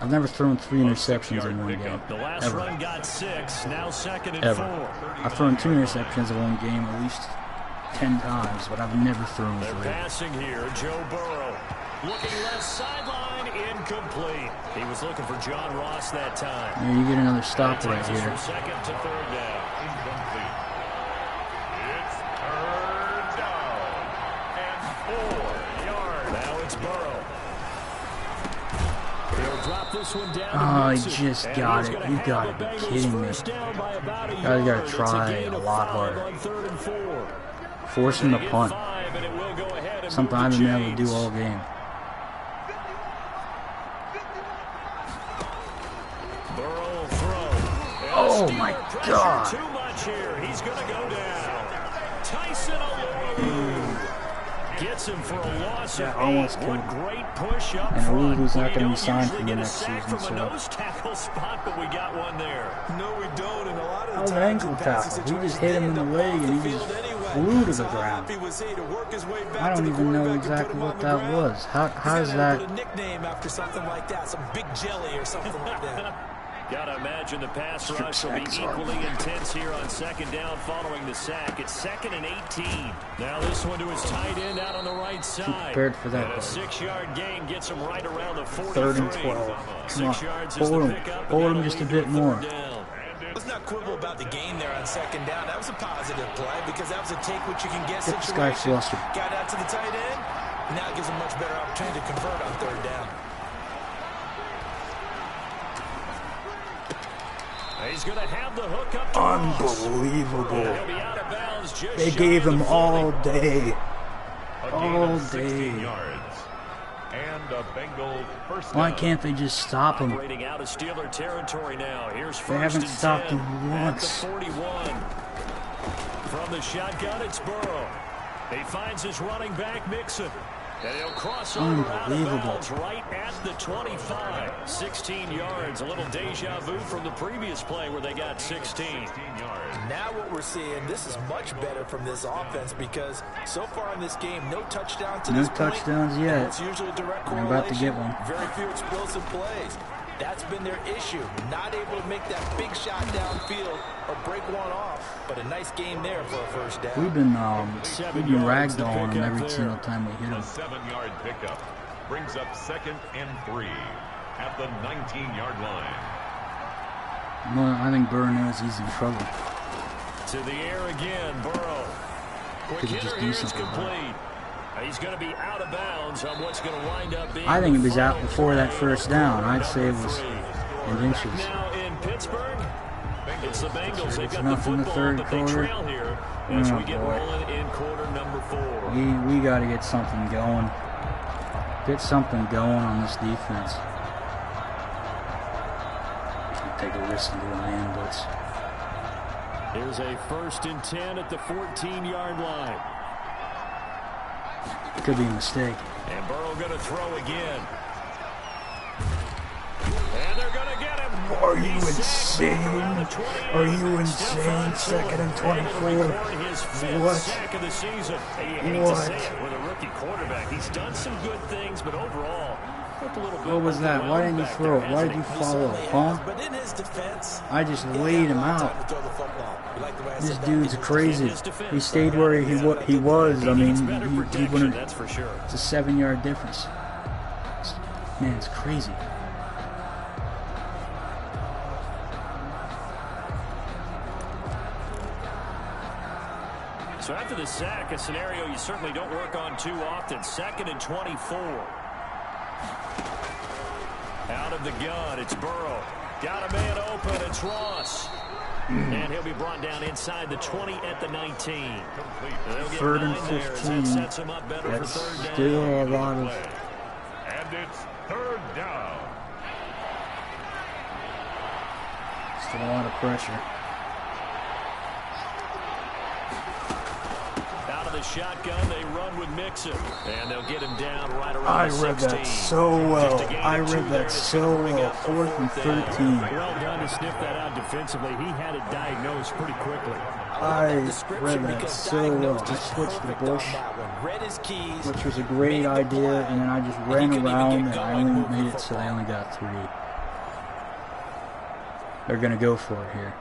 I've never thrown 3 interceptions in one game. The last run got 6, now 2nd and 4. I've thrown 2 interceptions in one game at least 10 times, but I've never thrown 3. They're passing here. Joe Burrow looking left sideline, incomplete. He was looking for John Ross that time. Yeah, you get another stop right here. From 2nd to 3rd down. Incomplete. It's 3rd down and 4 yards. Now it's Burrow. He'll drop this one down. Oh, he just got it. You gotta be kidding me. You gotta try a lot harder. Force him to punt. Something I've been able to do all game. Oh my God! Too much here. He's going to go down. Tyson Alulu gets him for a loss of 8. What great push up and front. Alulu's not going to be signed We for the don't next usually get a sack season, from a so. nose tackle spot, but we got one there. No, we don't. And a lot of That was the an times ankle in passing tackle. He just situations, hit him they in the end up leg off and he the just field anyway. flew to So the how ground. happy was he to work his way back I to don't the even know quarterback and put exactly him what on the that ground? was. How He's is gotta that? put a nickname after something like that, some big jelly or something like that. Gotta imagine the pass Strip rush will be sacks are. equally intense here on 2nd down following the sack. It's 2nd and 18. Now this one to his tight end out on the right side. Prepared for that, And a buddy. 6-yard gain gets him right around the 43. 3rd and 12. Come on, 6 yards is the hold him. pickup. Hold him just a bit more. Let's not quibble about the gain there on 2nd down. That was a positive play because that was a take what you can get Get this guy situation. flustered. Got out to the tight end. Now it gives him much better opportunity to convert on 3rd down. He's going to have the hook up to Unbelievable. He'll be out of bounds just They shy gave of him the all 40. day. A gain All of 16 day. yards. And a Bengal first Why down. can't they just stop him? Operating out of Steeler territory now. Here's They 1st haven't and stopped 10 him at the once. 41. From the shotgun, it's Burrow. He finds his running back, Mixon. And he'll cross over out of Unbelievable. bounds right at the 25. 16 yards. A little deja vu from the previous play where they got 16. Now what we're seeing, this is much better from this offense because so far in this game, no touchdown to No this point. touchdowns And yet. it's usually a direct They're correlation. about to get one. Very few explosive plays. That's been their issue. Not able to make that big shot downfield or break one off. But a nice game there for a first down. We've been ragdolling him every single time we hit A him. 7-yard pickup brings up 2nd and 3 at the 19-yard line. Well, I think Burrow knows he's in trouble. To the air again, Burrow. Quick Could he just hitter do here is something about it? complete. He's going to be out of bounds on what's going to wind up being I think the it was out final before that play first of down. quarter I'd say it number was 3. in inches. Now in Pittsburgh, it's the Bengals. They've got the Enough in the football, third but they quarter. trail here as Oh, we get boy. rolling in quarter number 4. We got to get something going. Get something going on this defense. Take a listen to the man blitz. Here's a 1st and 10 at the 14-yard line. Could be a mistake. And Burrow going to throw again. And they're going to get him. Are you He's sacked insane? around the 28. Are you Stephon insane? 2nd and Tuitt able to 24. record his 5th What? sack of the season. You hate to What? say it with a rookie quarterback. He's done some good things, but overall, looked a little bit What was that? Why didn't you back throw there, it? Why hasn't did you he? follow Certainly it, has, huh? but in his defense, I just he laid had a him lot of out. time to throw the football. You like the way I This said that? dude's He was crazy. his defense. He stayed where he was. I mean, Needs better he protection, wouldn't. that's for sure. It's a 7-yard difference. Man, it's crazy. So after the sack, a scenario you certainly don't work on too often. 2nd and 24. Out of the gun, it's Burrow. Got a man open, it's Ross. And he'll be brought down inside the 20 at the 19. They'll get 3rd and 9 there as 15. that sets him up better That's for 3rd down. still a lot of. And it's 3rd down. Still a lot of pressure. the shotgun. They run with Mixon. And they'll get him down right around I the read 16. that so well. I read that so well. 4th and 13. Well done to sniff that out defensively. He had it diagnosed pretty quickly. I read that so well. I switched to Bush, which was a great idea, and then I just ran around, and I only made it so they only got 3. They're going to go for it here.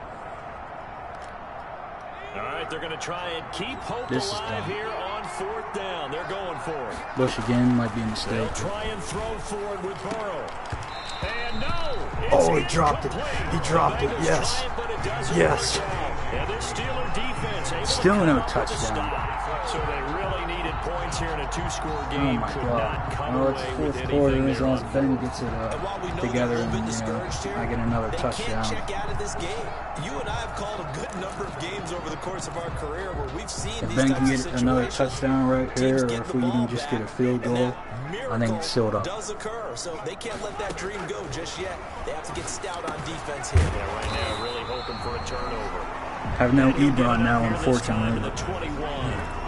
All right, they're going to try and keep hope alive here on 4th down. They're going for it. Bush again might be a mistake. They'll try and throw for it with Burrow. And no! Oh, he dropped it. He dropped it. Yes. Yes. And this Steeler defense still no touchdown. So they really needed points here in a 2-score game. Oh my God. Well, it's 4th quarter, as long as Ben gets it together, and I get another touchdown. You and I have called a good number of games over the course of our career where we've seen if Ben can get another touchdown right here, or if we can just get a field goal, I think it's sealed up. Does occur, so they can't let that dream go just yet. They have to get stout on defense here. Yeah, right now, really hoping for a turnover. Have no Ebron now, unfortunately. The 21.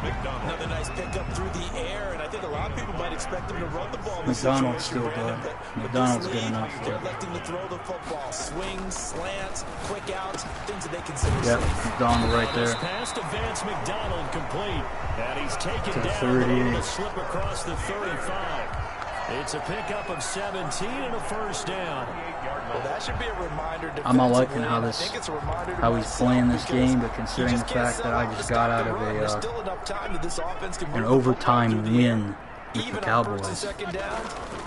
Another nice pickup through the air, and I think a lot of people might expect him to run the ball. McDonald's still good. McDonald's good enough. They're electing to throw the football. Swings, slants, quick outs, things that they consider safe. Yep, McDonald right there. Pass to Vance McDonald complete. And he's taken to the down 38. A slip across the 35. It's a pickup of 17 and a 1st down. Well, that should be a reminder. I'm not liking how he's playing this game, but considering the fact that I just got out of an overtime win with the Cowboys,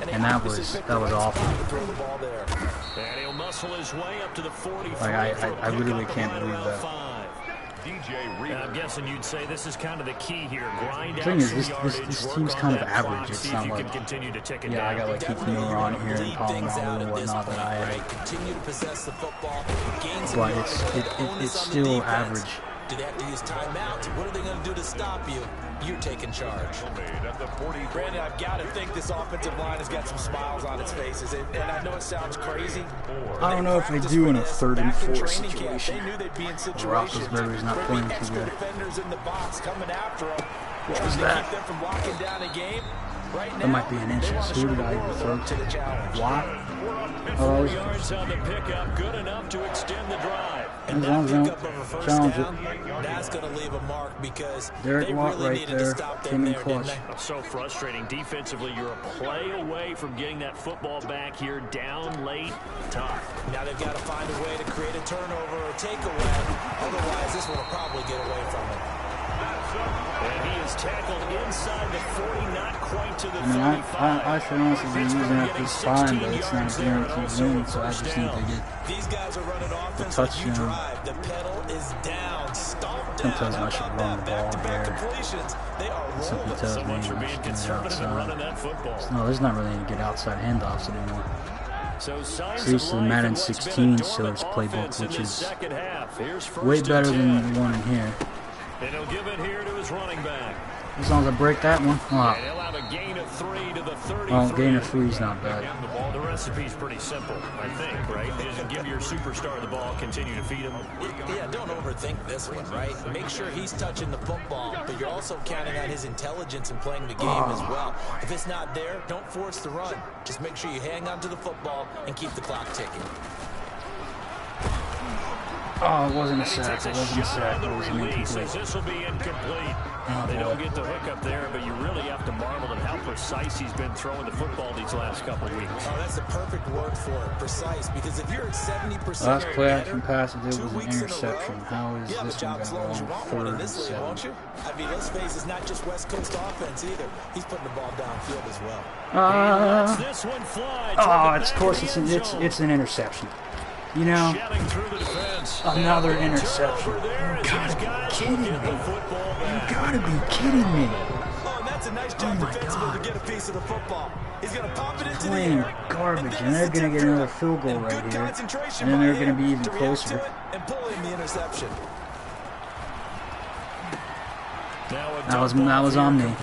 and that was awful. And he'll muscle his way up to the 45. Like I literally can't believe that. I'm guessing you'd say this is kind of the key here. Grind the thing is, this team's kind of average. It's not like, yeah, I got like Keith Miller on here and Polamalu and whatnot that I had. But it's still average. Do they have to use timeouts? What are they going to do to stop you? You're taking charge. Brandon, I've got to think this offensive line has got some smiles on its faces. And I know it sounds crazy. I don't know if they do in a 3rd and 4 situation. Roethlisberger's not playing too good. What was that? That might be an inches. Who did I even throw to? Watt? Oh, yards on the pickup, good enough to extend the drive. And that pickup of a first down, that's going to leave a mark because Derek they Watt really right needed there, to stop them came in there, clutch. didn't they? So frustrating defensively. You're a play away from getting that football back here, down late, tough. Now they've got to find a way to create a turnover or takeaway. Otherwise, this one will probably get away from them. And he is tackled inside the 40, not quite to the 35. I should honestly be using it this time, but it's not a guaranteed win, so I just need to get These guys are running the offense touchdown. The pedal is down, stomped Sometimes down. I should run the ball Back-to-back there. completions. They are rolling. Something tells So me much for being conservative and running that football. No, there's not really any good outside handoffs anymore. So At least the Madden 16 Steelers playbook, which is way better than the one in here. And he'll give it here to his running back. As long as I break that one. And he'll have a gain of 3 to the 33. Well, gain of 3 is not bad. The recipe's pretty simple, I think, right? Just give your superstar the ball, continue to feed him. Yeah, don't overthink this one, right? Make sure he's touching the football, but you're also counting on his intelligence in playing the game as well. If it's not there, don't force the run. Just make sure you hang on to the football and keep the clock ticking. Oh, it wasn't a sack. It wasn't a sack. It was an incomplete. This will be incomplete. They don't get the hook up there, but you really have to marvel at how precise he's been throwing the football these last couple of weeks. Oh, that's the perfect word for it, precise. Because if you're at 70%, last play action pass it was an interception. How is this one going to go on 3rd and 7? Won't you? I mean, let's face it, it's not just West Coast offense either. He's putting the ball downfield as well. This one fly. Of course it's an interception. You know, another interception. You gotta be kidding me. You gotta be kidding me. Oh, and that's a nice job defensively to get a piece of the football. He's going to pop it into the air. Garbage, and they're gonna get another field goal right here, and then they're gonna be even closer. And pull in the interception. That was on me.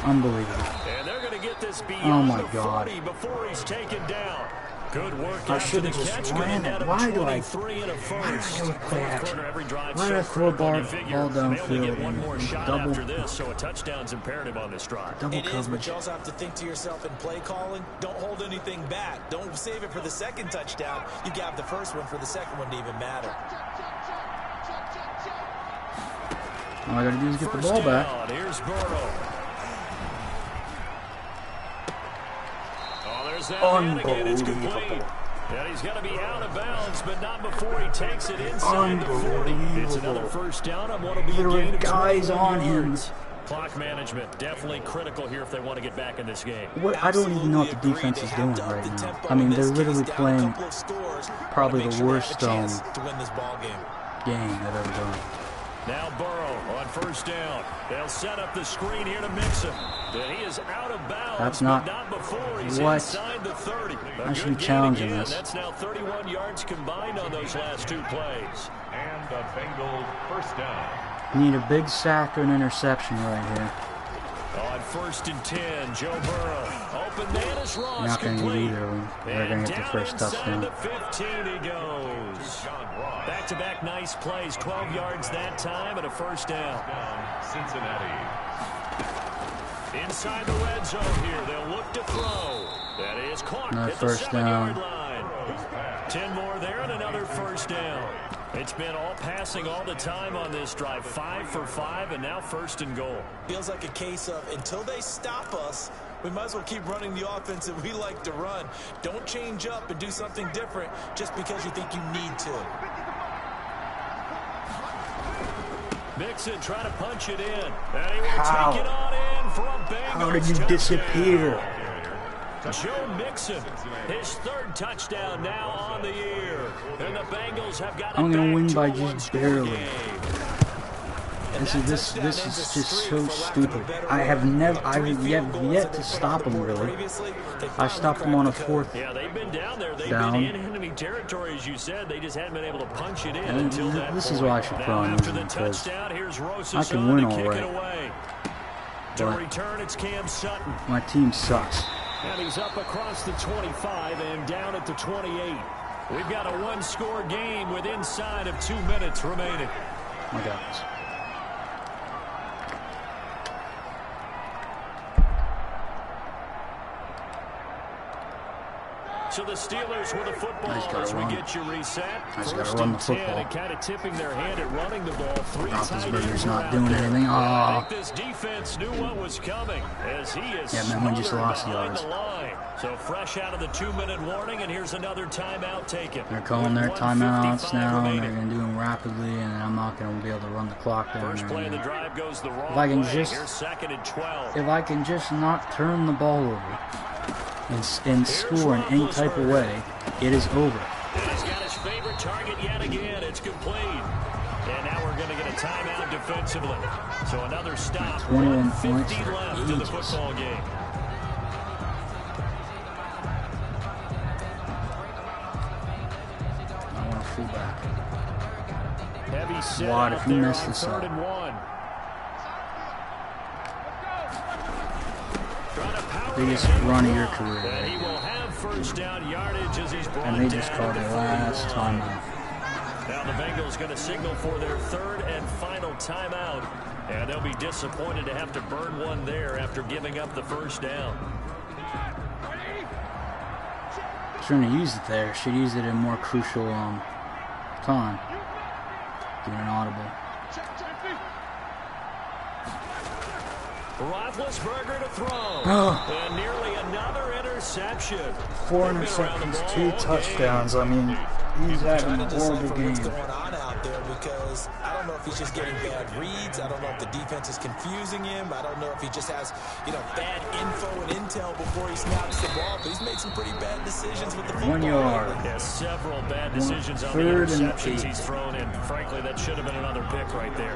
Unbelievable. And they're going to get this oh my God. Before he's taken down. Good work. I should have just ran it. Why do I go play action? Why did I throw a ball downfield and double? After this, so a touchdown's imperative on this drive. Double it coverage. is, but you also have to think to yourself in play calling, don't hold anything back. Don't save it for the second touchdown. You got the first one for the second one to even matter. All I gotta do is get the ball back. Here's Burrow. Oh, there's that man again. It's complete. And he's going to be out of bounds, but not before he takes it inside the 40. It's another first down on what will be a gain of guys on him. Clock management definitely critical here if they want to get back in this game. I don't even know what the defense is doing right now. I mean, they're literally playing probably the worst game I've ever done. Now Burrow on first down. They'll set up the screen here to Mixon. And he is out of bounds. That's not before he's what inside the 30. I should be challenging this. That's now 31 yards combined on those last two plays. And the Bengals first down. Need a big sack or an interception right here. On first and 10, Joe Burrow. Open man is Ross. You're not going to complete. get either of them. They're going to get the first touchdown. The 15 he goes. Back-to-back nice plays. 12 yards that time and a first down. Cincinnati. Inside the red zone here. They'll look to throw. That is caught Another at the first 7-yard down. line. 10 more there and another first down. It's been all passing all the time on this drive. 5 for 5 and now first and goal. Feels like a case of until they stop us, we might as well keep running the offense that we like to run. Don't change up and do something different just because you think you need to. Mixon trying to punch it in. And he will take it on in for a Bengals How did you touchdown. disappear? Joe Mixon, his third touchdown now on the year. And the Bengals have got I'm going to win by a just one-score barely. game. This is just so stupid. I have yet to stop them, really. I stopped them on a fourth Yeah, they've been down there. They've down. been in enemy territory, as you said. They just hadn't been able to punch it in And until that this point. is why I should Now, probably after win, the because touchdown, here's Rosas I can on win to all kick right. it away. To But return, it's Cam Sutton. my team sucks. And he's up across the 25 and down at the 28. We've got a one-score game with inside of 2 minutes remaining. I got this. So the Steelers with the football Nice gotta as we run. get you reset. Nice First gotta run and the 10 football. and kind of tipping their hand at running the ball. 3 tight Roethlisberger's ends not are doing out there. anything. I Oh. think this defense knew what was coming as he is Yeah, man, we just smothered lost behind yards. the line. So fresh out of the 2-minute warning, and here's another timeout taken. They're calling With their timeouts 1:55 now, and remaining. they're going to do them rapidly, and I'm not going to be able to run the clock down First play of the there. drive goes the wrong If I can way. just- Here's second and 12. If I can just not turn the ball over and score in any type of way, it is over. And he's got his favorite target yet again. It's complete. And now we're going to get a timeout defensively. So another stop. 21 1:50 points for left in the ages. football game. I want a fullback. Heavy set Watt, out if you there mess on this 3rd up. and 1. Trying to power Biggest ahead run of your draw. career And right he will have first down yardage as he's brought And they down just called at the the last 40. timeout. Now the Bengals going to signal for their third and final timeout. And they'll be disappointed to have to burn one there after giving up the first down. Shouldn't have used it there. Should use it in a more crucial time. Give it an audible. Roethlisberger to throw. And nearly another interception. 4 They've been around the interceptions, ball 2 all touchdowns. I mean, he's having Trying a to horrible decipher what's game. going on out there because I don't know if he's just getting bad reads. I don't know if the defense is confusing him. I don't know if he just has, bad info and intel before he snaps the ball. But he's made some pretty bad decisions with the football. 1 yard. Yeah, several bad decisions on the 3rd and interceptions 8. he's thrown in. Frankly, that should have been another pick right there.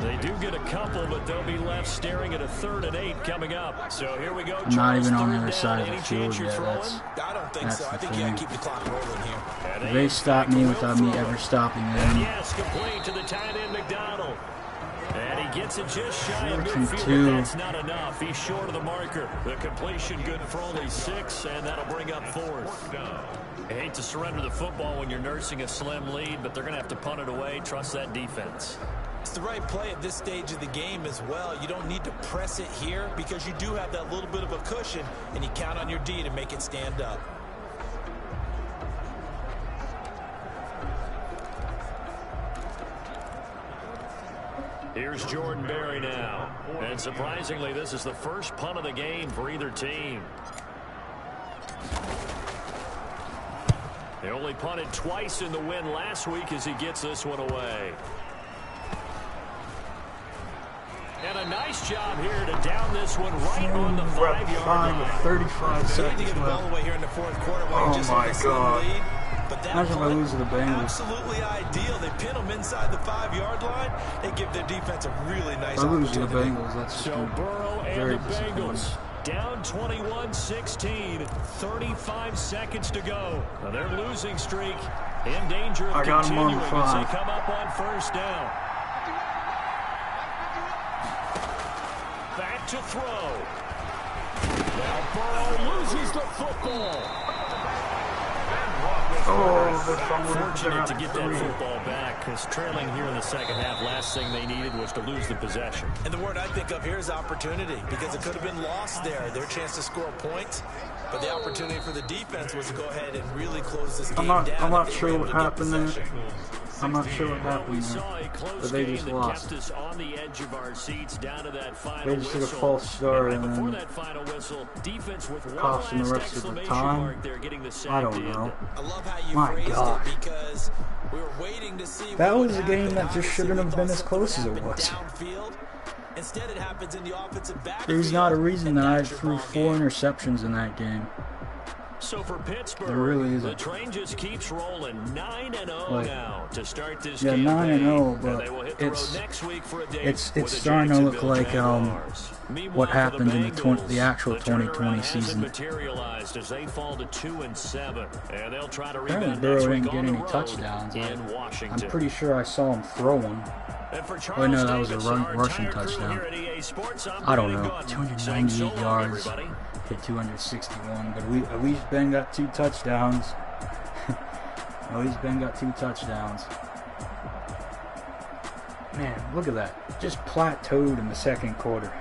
They do get a couple, but they'll be left staring at a 3rd and 8 coming up. So here we go. I'm not even on the other Third side down. of the Any field chance you're yet. throwing? I don't think That's so. I the think you got thing. to keep the clock rolling here. And They stopped me without me ever stopping And them. yes, complete to the tight end McDonald. And he gets it just shy of midfield, but that's not enough. He's short of the marker. The completion good for only 6, and that'll bring up 4th. I hate to surrender the football when you're nursing a slim lead, but they're going to have to punt it away. Trust that defense. It's the right play at this stage of the game as well. You don't need to press it here because you do have that little bit of a cushion, and you count on your D to make it stand up. Here's Jordan Berry now. And surprisingly, this is the first punt of the game for either team. They only punted twice in the win last week as he gets this one away. And a nice job here to down this one right on the 5-yard line. 35 seconds left. To get the ball away here in the 4th quarter. Oh my God. Lead. But that imagine if I lose to the Bengals. Absolutely ideal. They pin them inside the 5-yard line. They give their defense a really nice opportunity. I lose to the Bengals. That's so Burrow and the Bengals down 21-16. 35 seconds to go. Now their losing streak in danger of continuing as they come up on 1st down. Back to throw. Now Burrow loses the football. Fortunate to get that football back, because trailing here in the 2nd half, last thing they needed was to lose the possession. And the word I think of here is opportunity, because it could have been lost there. Their chance to score points, but the opportunity for the defense was to go ahead and really close this game down. I'm not sure what happened there. I'm not sure what happened there, but they just lost. They just took a false start and then costing the rest of the time. I don't know. My God. That was a game that just shouldn't have been as close as it was. There's not a reason that I threw 4 interceptions in that game. So for Pittsburgh, really the train just keeps rolling. 9-0 now to start this campaign. Yeah, 9-0, but it's starting to look like what happened in the actual 2020 season. Apparently Burrow didn't get any touchdowns. I'm pretty sure I saw him throw one. Oh no, that was a rushing touchdown. I don't know. 298 yards. Hit 261, but at least Ben got 2 touchdowns. At least Ben got 2 touchdowns. Man, look at that. Just plateaued in the 2nd quarter.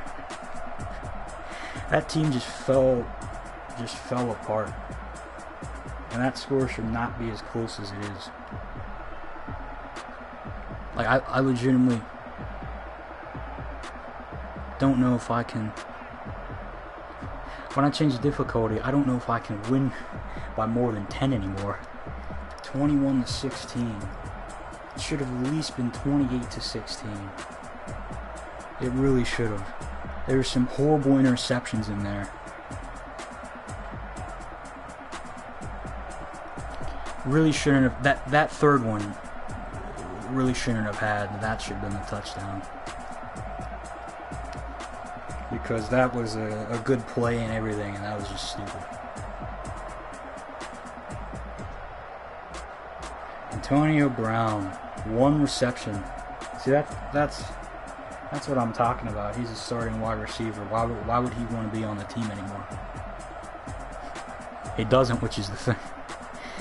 That team just fell apart. And that score should not be as close as it is. Like, I legitimately don't know if I can... When I change the difficulty, I don't know if I can win by more than 10 anymore. 21-16. It should have at least been 28-16. It really should have. There were some horrible interceptions in there. Really shouldn't have. That 3rd one really shouldn't have had. That should have been the touchdown. Because that was a good play and everything, and that was just stupid. Antonio Brown, 1 reception. See, that's what I'm talking about. He's a starting wide receiver. Why would he want to be on the team anymore? He doesn't, which is the thing.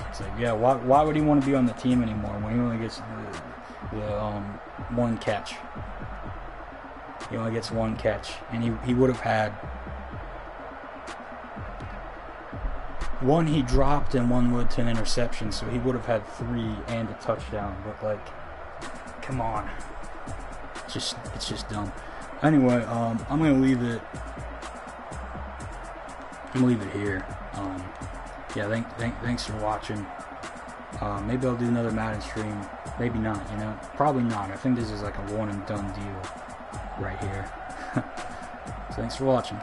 It's like, yeah, why would he want to be on the team anymore when he only gets the 1 catch? He only gets 1 catch, and he would have had 1 he dropped and 1 led to an interception, so he would have had 3 and a touchdown. But like, come on, it's just dumb. Anyway, I'm gonna leave it. I'm gonna leave it here. Yeah, thanks for watching. Maybe I'll do another Madden stream. Maybe not. You know, probably not. I think this is like a one and done deal right here. So thanks for watching.